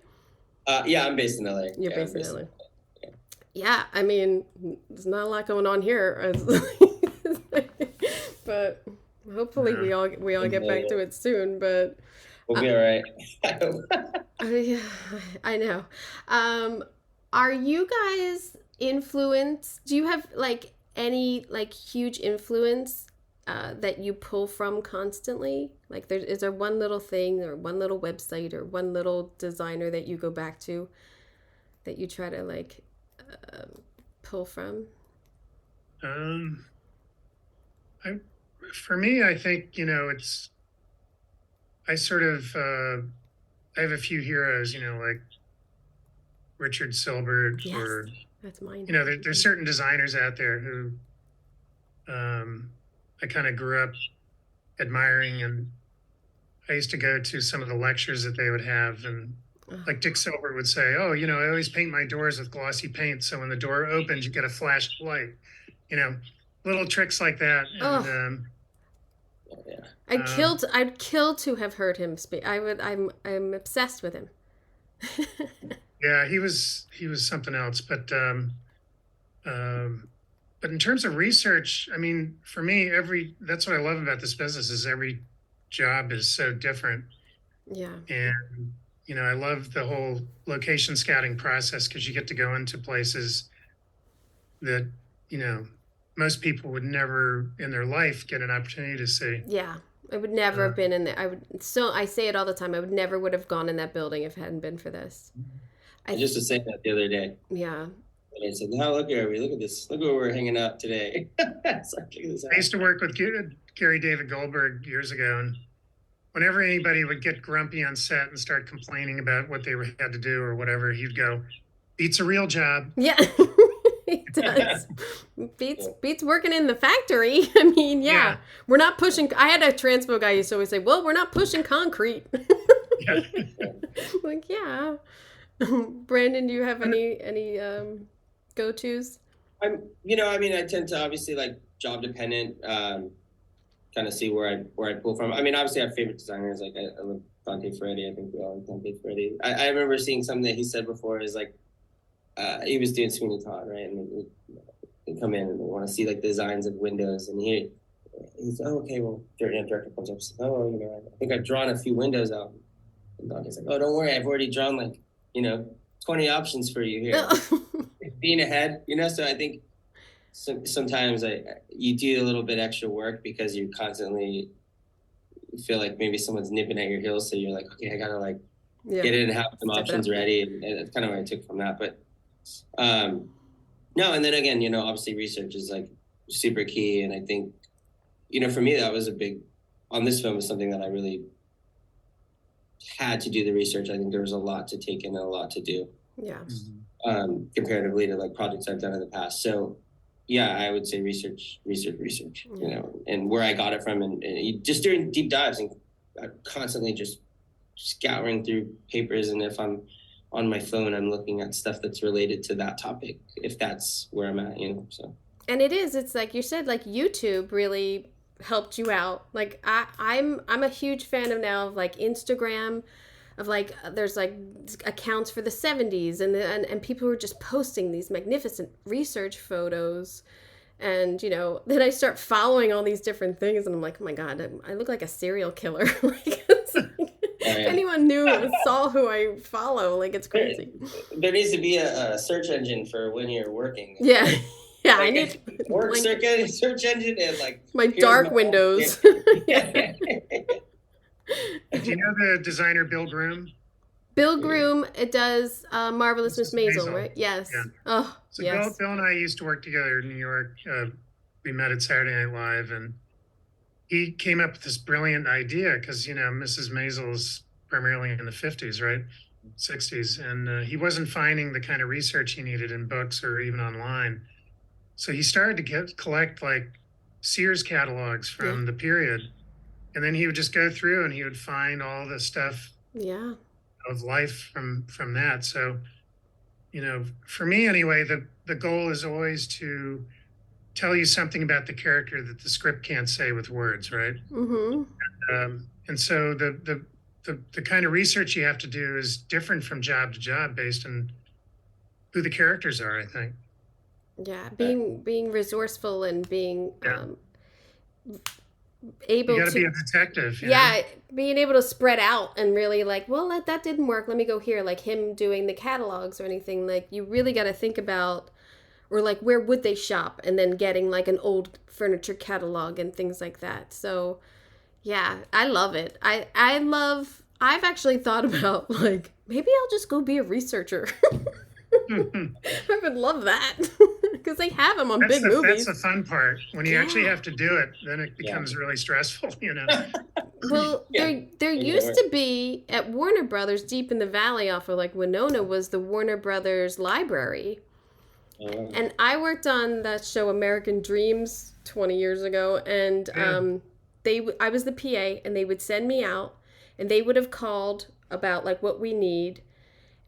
Yeah, I'm based in LA. You're based in LA. Yeah, I mean, there's not a lot going on here, but hopefully we all get back to it soon. But we'll be all right. Yeah, I know. Are you guys influenced? Do you have like any like huge influence that you pull from constantly? Like, is there one little thing or one little website or one little designer that you go back to that you try to like pull from? For me, I think, I sort of, I have a few heroes, like Richard Silbert. Yes, or, that's mine. There's certain designers out there who I kind of grew up admiring, and I used to go to some of the lectures that they would have, and like Dick Silbert would say, I always paint my doors with glossy paint, so when the door opens, you get a flash of light. Little tricks like that. And, I'd kill to have heard him speak. I'm obsessed with him. Yeah, he was something else. But in terms of research, I mean, for me, that's what I love about this business is every job is so different. Yeah. And I love the whole location scouting process because you get to go into places that, most people would never in their life get an opportunity to see. Yeah. I would never have been in there. I say it all the time. I would have gone in that building if it hadn't been for this. I just was saying that the other day. Yeah. And I said, "Now look at this. Look where we're hanging out today." I used to work with Gary David Goldberg years ago, and whenever anybody would get grumpy on set and start complaining about what they had to do or whatever, he'd go, "Beats a real job." Yeah. It does. Beats working in the factory. I mean, yeah. We're not pushing. I had a transpo guy used to always say, "Well, we're not pushing concrete." Yeah. Like, yeah. Brandon, do you have any go-tos? I tend to obviously like job dependent, kind of see where I pull from. I mean, obviously I have favorite designers. Like I love Dante Ferretti. I think we all love Dante Ferretti. I remember seeing something that he said before is like, he was doing Sweeney Todd, right? And they come in and they want to see like designs of windows, and he's okay, well, director comes up and says, I think I've drawn a few windows out. And Dante's like, don't worry, I've already drawn like, 20 options for you here. Being ahead, so I think sometimes you do a little bit extra work because you constantly feel like maybe someone's nipping at your heels, so you're like, okay, I gotta like get in and have some options ready, and that's kind of what I took from that. But No, and then again, obviously research is like super key. And I think, for me, that was on this film was something that I really had to do the research. I think there was a lot to take in and a lot to do. Yeah. Comparatively to like projects I've done in the past. So yeah, I would say research, and where I got it from, and just doing deep dives and constantly just scouring through papers. And if I'm on my phone, I'm looking at stuff that's related to that topic, if that's where I'm at, so. And it's like you said, like YouTube really helped you out. Like I'm a huge fan of now of like Instagram, of like there's like accounts for the 70s and people who are just posting these magnificent research photos. And, then I start following all these different things and I'm like, oh my God, I look like a serial killer. If anyone knew or saw who I follow, like it's crazy. There needs to be a search engine for when you're working. Yeah. Yeah, like I need work search engine and like my dark windows. Yeah. Do you know the designer Bill Groom? Bill Groom, it does Marvelous Miss Maisel, right? Yes. Yeah. Oh, so yes. Bill and I used to work together in New York. We met at Saturday Night Live, and he came up with this brilliant idea because, Mrs. Maisel's primarily in the 50s, right? 60s. And he wasn't finding the kind of research he needed in books or even online. So he started to collect like Sears catalogs from the period. And then he would just go through and he would find all the stuff of life from that. So, for me anyway, the goal is always to tell you something about the character that the script can't say with words, right? Mm-hmm. And so the kind of research you have to do is different from job to job based on who the characters are, I think. Yeah, being resourceful and being able you got to be a detective. Being able to spread out and really like, well, that didn't work. Let me go here. Like him doing the catalogs or anything. Like you really got to think about, or like where would they shop, and then getting like an old furniture catalog and things like that. So, yeah, I love it. I've actually thought about like maybe I'll just go be a researcher. I would love that because they have them on big movies. That's the fun part. When you actually have to do it, then it becomes really stressful, Well, there used to be at Warner Brothers, deep in the valley off of like Winona, was the Warner Brothers library. And I worked on that show American Dreams 20 years ago, and I was the PA, and they would send me out, and they would have called about like what we need.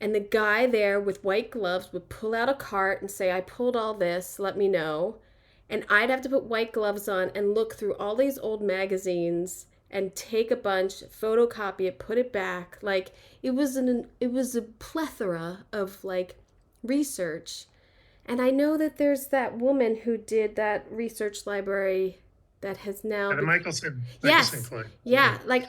And the guy there with white gloves would pull out a cart and say, I pulled all this, let me know. And I'd have to put white gloves on and look through all these old magazines and take a bunch, photocopy it, put it back. Like it was a plethora of like research. And I know that there's that woman who did that research library that has now... the Michelson Club. Yeah, like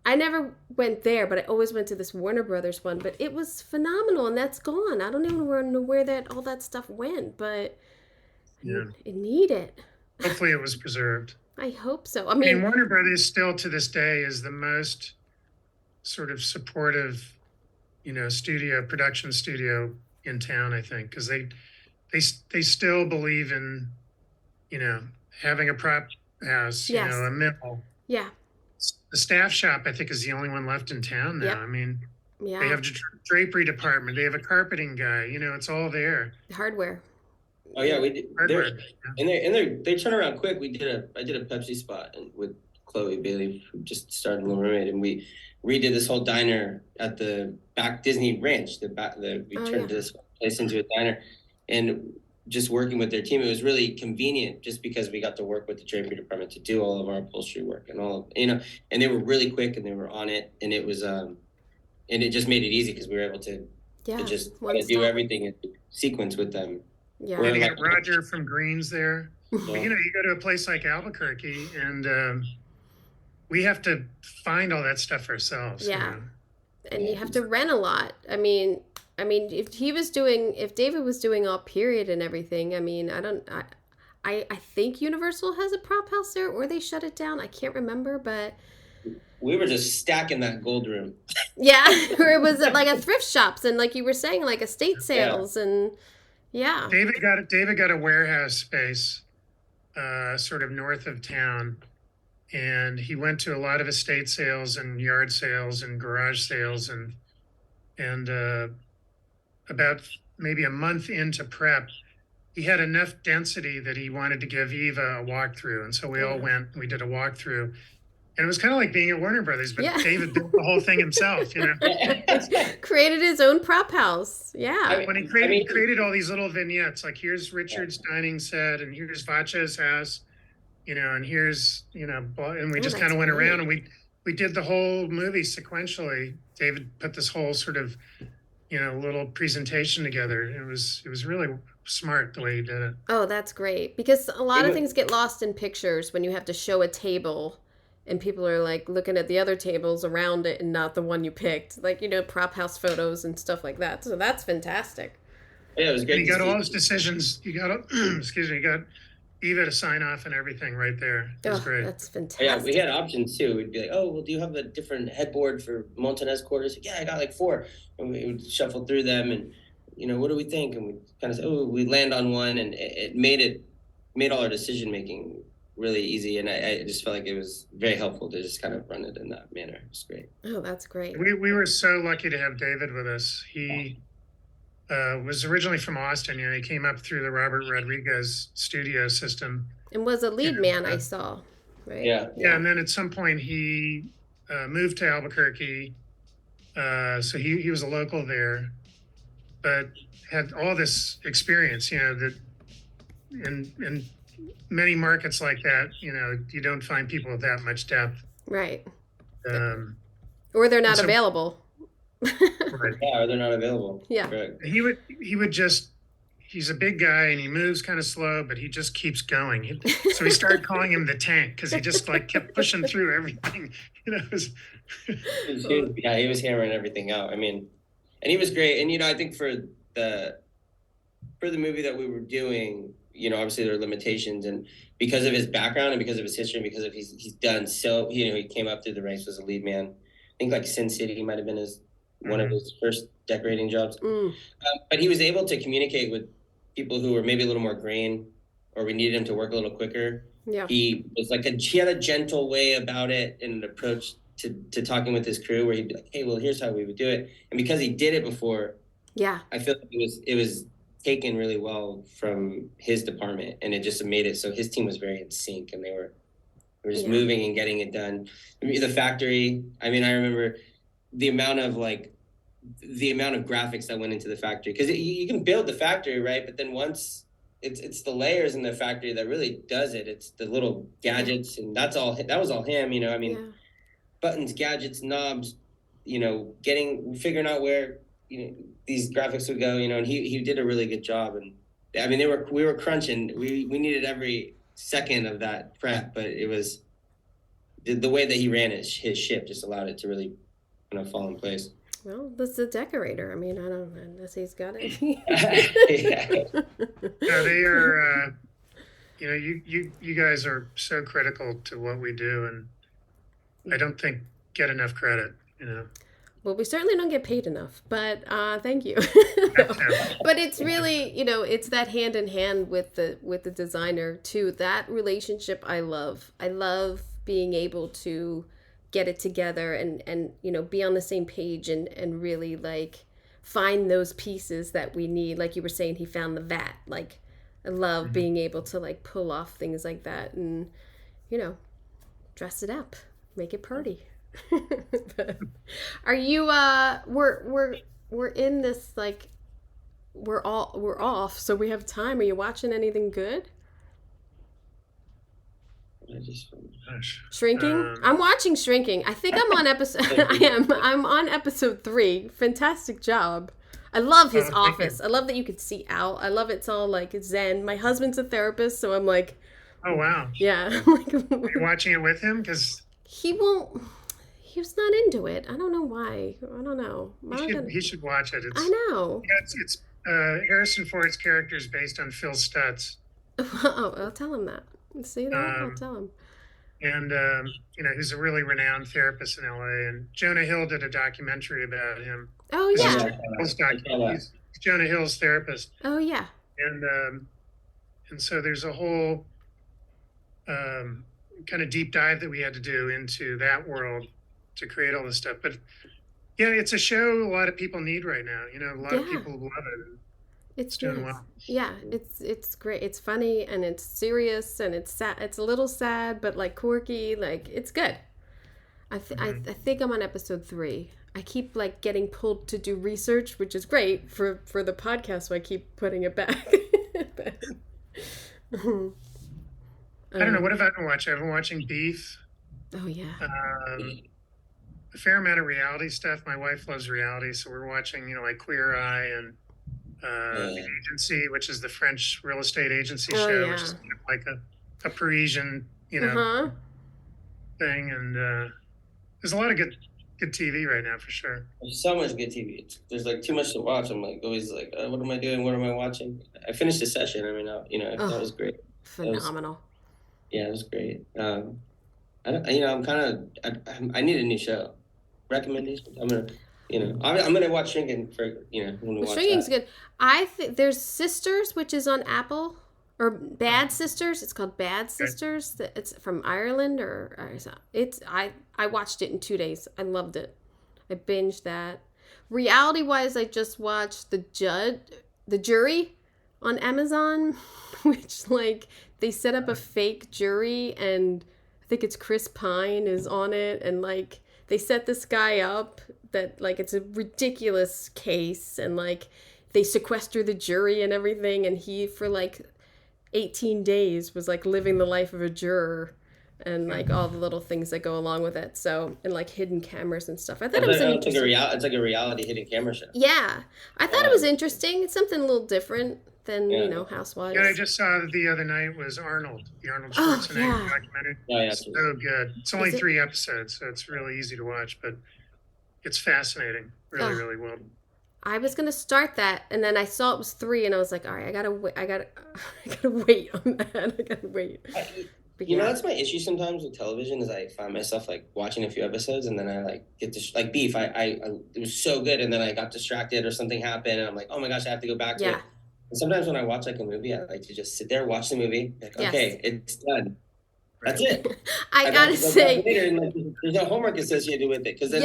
I never went there, but I always went to this Warner Brothers one. But it was phenomenal, and that's gone. I don't even know where all that stuff went, but I need it. Hopefully it was preserved. I hope so. I mean, Warner Brothers still to this day is the most sort of supportive, production studio in town, I think, because they still believe in, having a prop house, a mill. Yeah. The staff shop, I think, is the only one left in town now. Yep. I mean, they have a drapery department. They have a carpeting guy. It's all there. Hardware. Oh yeah, we did. Hardware. And they turn around quick. I did a Pepsi spot with Chloe Bailey, who just started Little Mermaid, and we redid this whole diner at the back Disney Ranch. We turned this place into a diner, and just working with their team, it was really convenient just because we got to work with the drapery department to do all of our upholstery work and and they were really quick and they were on it, and it was and it just made it easy because we were able to just do everything in sequence with them. Yeah. And you got Roger from Greens there. But, you go to a place like Albuquerque and we have to find all that stuff ourselves. Yeah. And you have to rent a lot. I mean, if David was doing all period and everything, I think Universal has a prop house there, or they shut it down. I can't remember, but we were just stacking that gold room. Yeah, or it was like a thrift shops and like you were saying, like estate sales, and Yeah. David got a warehouse space, sort of north of town, and he went to a lot of estate sales and yard sales and garage sales, and about maybe a month into prep, he had enough density that he wanted to give Eva a walkthrough, and so we all went and we did a walkthrough. And it was kind of like being at Warner Brothers, but David built the whole thing himself, you know. Created his own prop house. Yeah. When he created all these little vignettes, like here's Richard's dining set, and here's Vacha's house, you know, and here's, you know, and we just kind of went around and we did the whole movie sequentially. David put this whole sort of, you know, little presentation together. It was really smart the way he did it. Oh, that's great. Because a lot of things get lost in pictures when you have to show a table and people are like looking at the other tables around it and not the one you picked. Like, you know, prop house photos and stuff like that. So that's fantastic. Yeah, it was good. You got all his decisions. You got, you got Eva to sign off and everything right there. It was great. That's fantastic. Yeah, we had options too. We'd be like, oh, well, do you have a different headboard for Montanez quarters? Like, yeah, I got like 4. And we would shuffle through them and, you know, what do we think? And we kind of say, oh, we land on one, and it made all our decision making really easy. And I just felt like it was very helpful to just kind of run it in that manner. It was great. Oh, that's great. We were so lucky to have David with us. He was originally from Austin. You know, he came up through the Robert Rodriguez studio system. And was a lead man, I saw, right? Yeah. Yeah, and then at some point he moved to Albuquerque. So he was a local there, but had all this experience, you know, that in many markets like that, you know, you don't find people with that much depth. Right. Or they're not available. Right. Yeah, or they're not available. Yeah. Correct. He would just, he's a big guy and he moves kind of slow, but he just keeps going. So we started calling him the tank because he just like kept pushing through everything. You know, he was hammering everything out. I mean, and he was great. And, you know, I think for the movie that we were doing, you know, obviously there are limitations, and because of his background and because of his history and because of he's done so, you know, he came up through the ranks as a lead man. I think like Sin City might have been one of his first decorating jobs. But he was able to communicate with people who were maybe a little more green, or we needed him to work a little quicker. Yeah. He was like he had a gentle way about it and an approach to talking with his crew where he'd be like, hey, well, here's how we would do it. And because he did it before, I feel like it was taken really well from his department, and it just made it so his team was very in sync, and they were just moving and getting it done. The factory, I mean, I remember the amount of graphics that went into the factory, because you can build the factory, right? But then once it's the layers in the factory that really does it. It's the little gadgets, and that was all him, you know. I mean, buttons, gadgets, knobs, you know, figuring out where, you know, these graphics would go, you know, and he did a really good job. And I mean, we were crunching. We needed every second of that prep, but it was the way that he ran his ship just allowed it to really, you know, fall in place. Well, that's a decorator. I mean, I don't know unless he's got it. No, they are, you know, you guys are so critical to what we do, and I don't think get enough credit, you know. Well, we certainly don't get paid enough, but thank you. But it's really, you know, it's that hand in hand with the designer too. That relationship I love. I love being able to get it together and you know, be on the same page and really like find those pieces that we need. Like you were saying, he found the vat. Like I love being able to like pull off things like that and, you know, dress it up, make it pretty. Are you we're in this, like, we're off, so we have time. Are you watching anything good? Shrinking? I'm watching Shrinking. I think I'm on episode I'm on episode 3. Fantastic job. I love his office. I love that you could see out. I love it's all like zen. My husband's a therapist, so I'm like, oh wow. Yeah. Are you watching it with him? Because he was not into it. I don't know why. I don't know. He should watch it. I know. Yeah, it's Harrison Ford's character is based on Phil Stutz. Oh, I'll tell him that. See that? I'll tell him. And you know, he's a really renowned therapist in LA. And Jonah Hill did a documentary about him. Oh yeah. Jonah Hill's therapist. Oh yeah. And so there's a whole kind of deep dive that we had to do into that world to create all this stuff. But yeah, it's a show a lot of people need right now. You know, a lot of people love it. It's doing well. Yeah, it's great. It's funny and it's serious and it's sad. It's a little sad, but like quirky. Like it's good. I think I'm on episode 3. I keep like getting pulled to do research, which is great for the podcast. So I keep putting it back. I don't know. What have I been watching? I've been watching Beef. Oh yeah. A fair amount of reality stuff. My wife loves reality, so we're watching, you know, like Queer Eye and The Agency, which is the French real estate agency show, which is kind of like a Parisian, you know, thing. And there's a lot of good TV right now for sure. There's so much good TV. There's like too much to watch. I'm like always like, what am I doing? What am I watching? I finished the session. I mean, that was great. Phenomenal. It was great. I need a new show. Recommendation. I'm gonna watch Shrinking for Shrinking's good. I think there's Sisters, which is on Apple, or Bad Sisters. It's called Bad Sisters. It's from Ireland, I watched it in 2 days. I loved it. I binged that. Reality wise, I just watched the Jury on Amazon, which like they set up a fake jury, and I think it's Chris Pine is on it, and like they set this guy up that like it's a ridiculous case, and like they sequester the jury and everything, and he for like 18 days was like living the life of a juror, and like all the little things that go along with it. So, and like hidden cameras and stuff. I thought it was it's like a reality hidden camera show. Yeah, I thought it was interesting. It's something a little different than Housewives. Yeah, I just saw the other night was Arnold, the Arnold Schwarzenegger documentary. So good. It's only 3 episodes, so it's really easy to watch, but it's fascinating. Really well. I was gonna start that, and then I saw it was 3, and I was like, all right, I gotta wait on that. I gotta wait. That's my issue sometimes with television is I find myself like watching a few episodes, and then I like get like Beef. It was so good, and then I got distracted or something happened, and I'm like, oh my gosh, I have to go back to it. And sometimes when I watch like a movie, I like to just sit there, watch the movie, like, okay, it's done. That's it. I gotta say, later, and, like, there's no homework associated with it, because then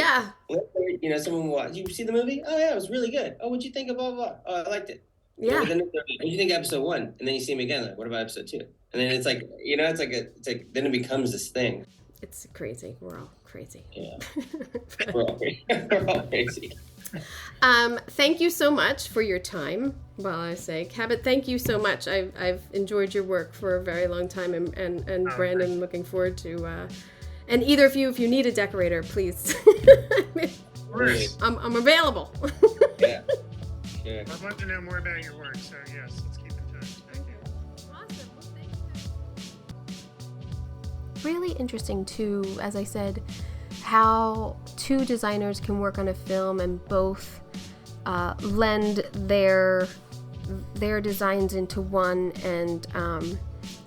someone will watch. You see the movie? Oh yeah, it was really good. Oh, what'd you think of blah blah blah? Oh, I liked it. Yeah. Then what do you think of episode 1? And then you see him again. Like, what about episode 2? And then it's like, it's like then it becomes this thing. It's crazy. We're all crazy. Yeah. We're all crazy. Thank you so much for your time. Well, I say, Cabot, thank you so much. I've enjoyed your work for a very long time, and Brandon, looking forward to. And either of you, if you need a decorator, please. I'm available. Yeah. I'd love to know more about your work. So yes, let's keep in touch. Thank you. Awesome. Well, thank you. Really interesting too, as I said, how 2 designers can work on a film and both lend their designs into one. And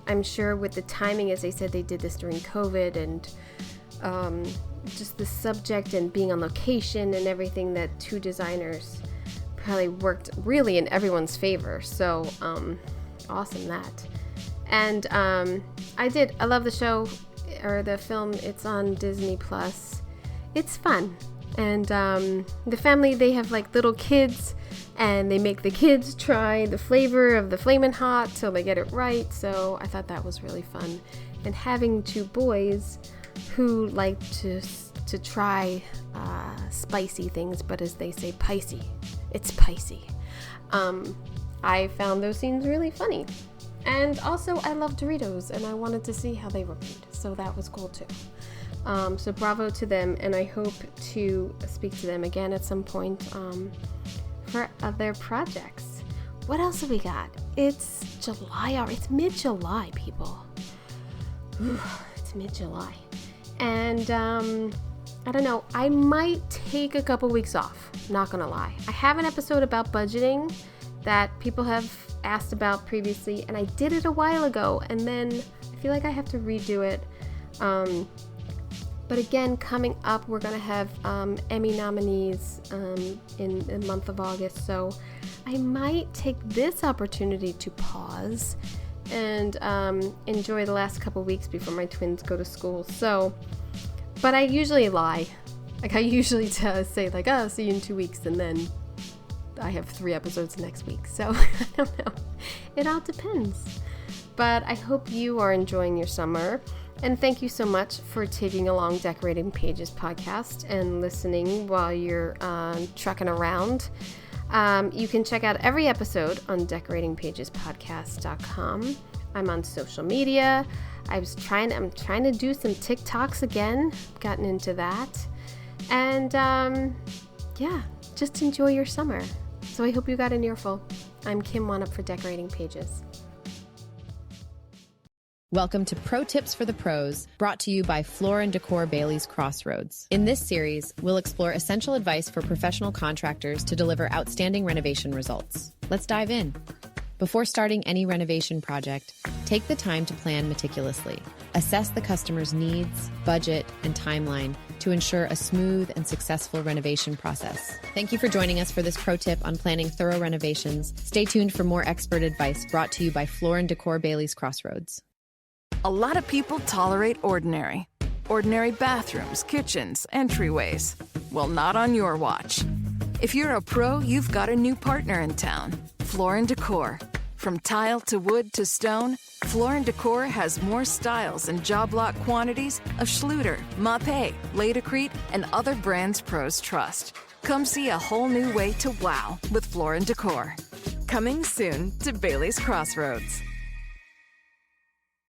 I'm sure with the timing, as they said, they did this during COVID, and just the subject and being on location and everything, that 2 designers probably worked really in everyone's favor. So awesome that. And I love the show or the film. It's on Disney Plus. It's fun. And the family, they have like little kids, and they make the kids try the flavor of the Flamin' Hot till they get it right. So I thought that was really fun. And having 2 boys who like to try spicy things, but as they say, picey. It's picey. I found those scenes really funny. And also, I love Doritos, and I wanted to see how they were made. So that was cool too. So bravo to them, and I hope to speak to them again at some point for other projects. What else have we got? It's July. It's mid-July, people. It's mid-July. And I don't know. I might take a couple weeks off. Not gonna lie. I have an episode about budgeting that people have asked about previously, and I did it a while ago, and then I feel like I have to redo it. But again, coming up, we're gonna have Emmy nominees in the month of August, so I might take this opportunity to pause and enjoy the last couple weeks before my twins go to school. So, but I usually lie. Like I usually say like, oh, see you in 2 weeks, and then I have 3 episodes next week. So I don't know. It all depends. But I hope you are enjoying your summer. And thank you so much for taking along Decorating Pages podcast and listening while you're trucking around. You can check out every episode on decoratingpagespodcast.com. I'm on social media. I'm trying to do some TikToks again. Gotten into that. And just enjoy your summer. So I hope you got an earful. I'm Kim Wanup for Decorating Pages. Welcome to Pro Tips for the Pros, brought to you by Floor & Decor Bailey's Crossroads. In this series, we'll explore essential advice for professional contractors to deliver outstanding renovation results. Let's dive in. Before starting any renovation project, take the time to plan meticulously. Assess the customer's needs, budget, and timeline to ensure a smooth and successful renovation process. Thank you for joining us for this pro tip on planning thorough renovations. Stay tuned for more expert advice brought to you by Floor & Decor Bailey's Crossroads. A lot of people tolerate ordinary. Ordinary bathrooms, kitchens, entryways. Well, not on your watch. If you're a pro, you've got a new partner in town. Floor & Decor. From tile to wood to stone, Floor & Decor has more styles and job lot quantities of Schluter, Mapei, Laticrete, and other brands pros trust. Come see a whole new way to wow with Floor & Decor. Coming soon to Bailey's Crossroads.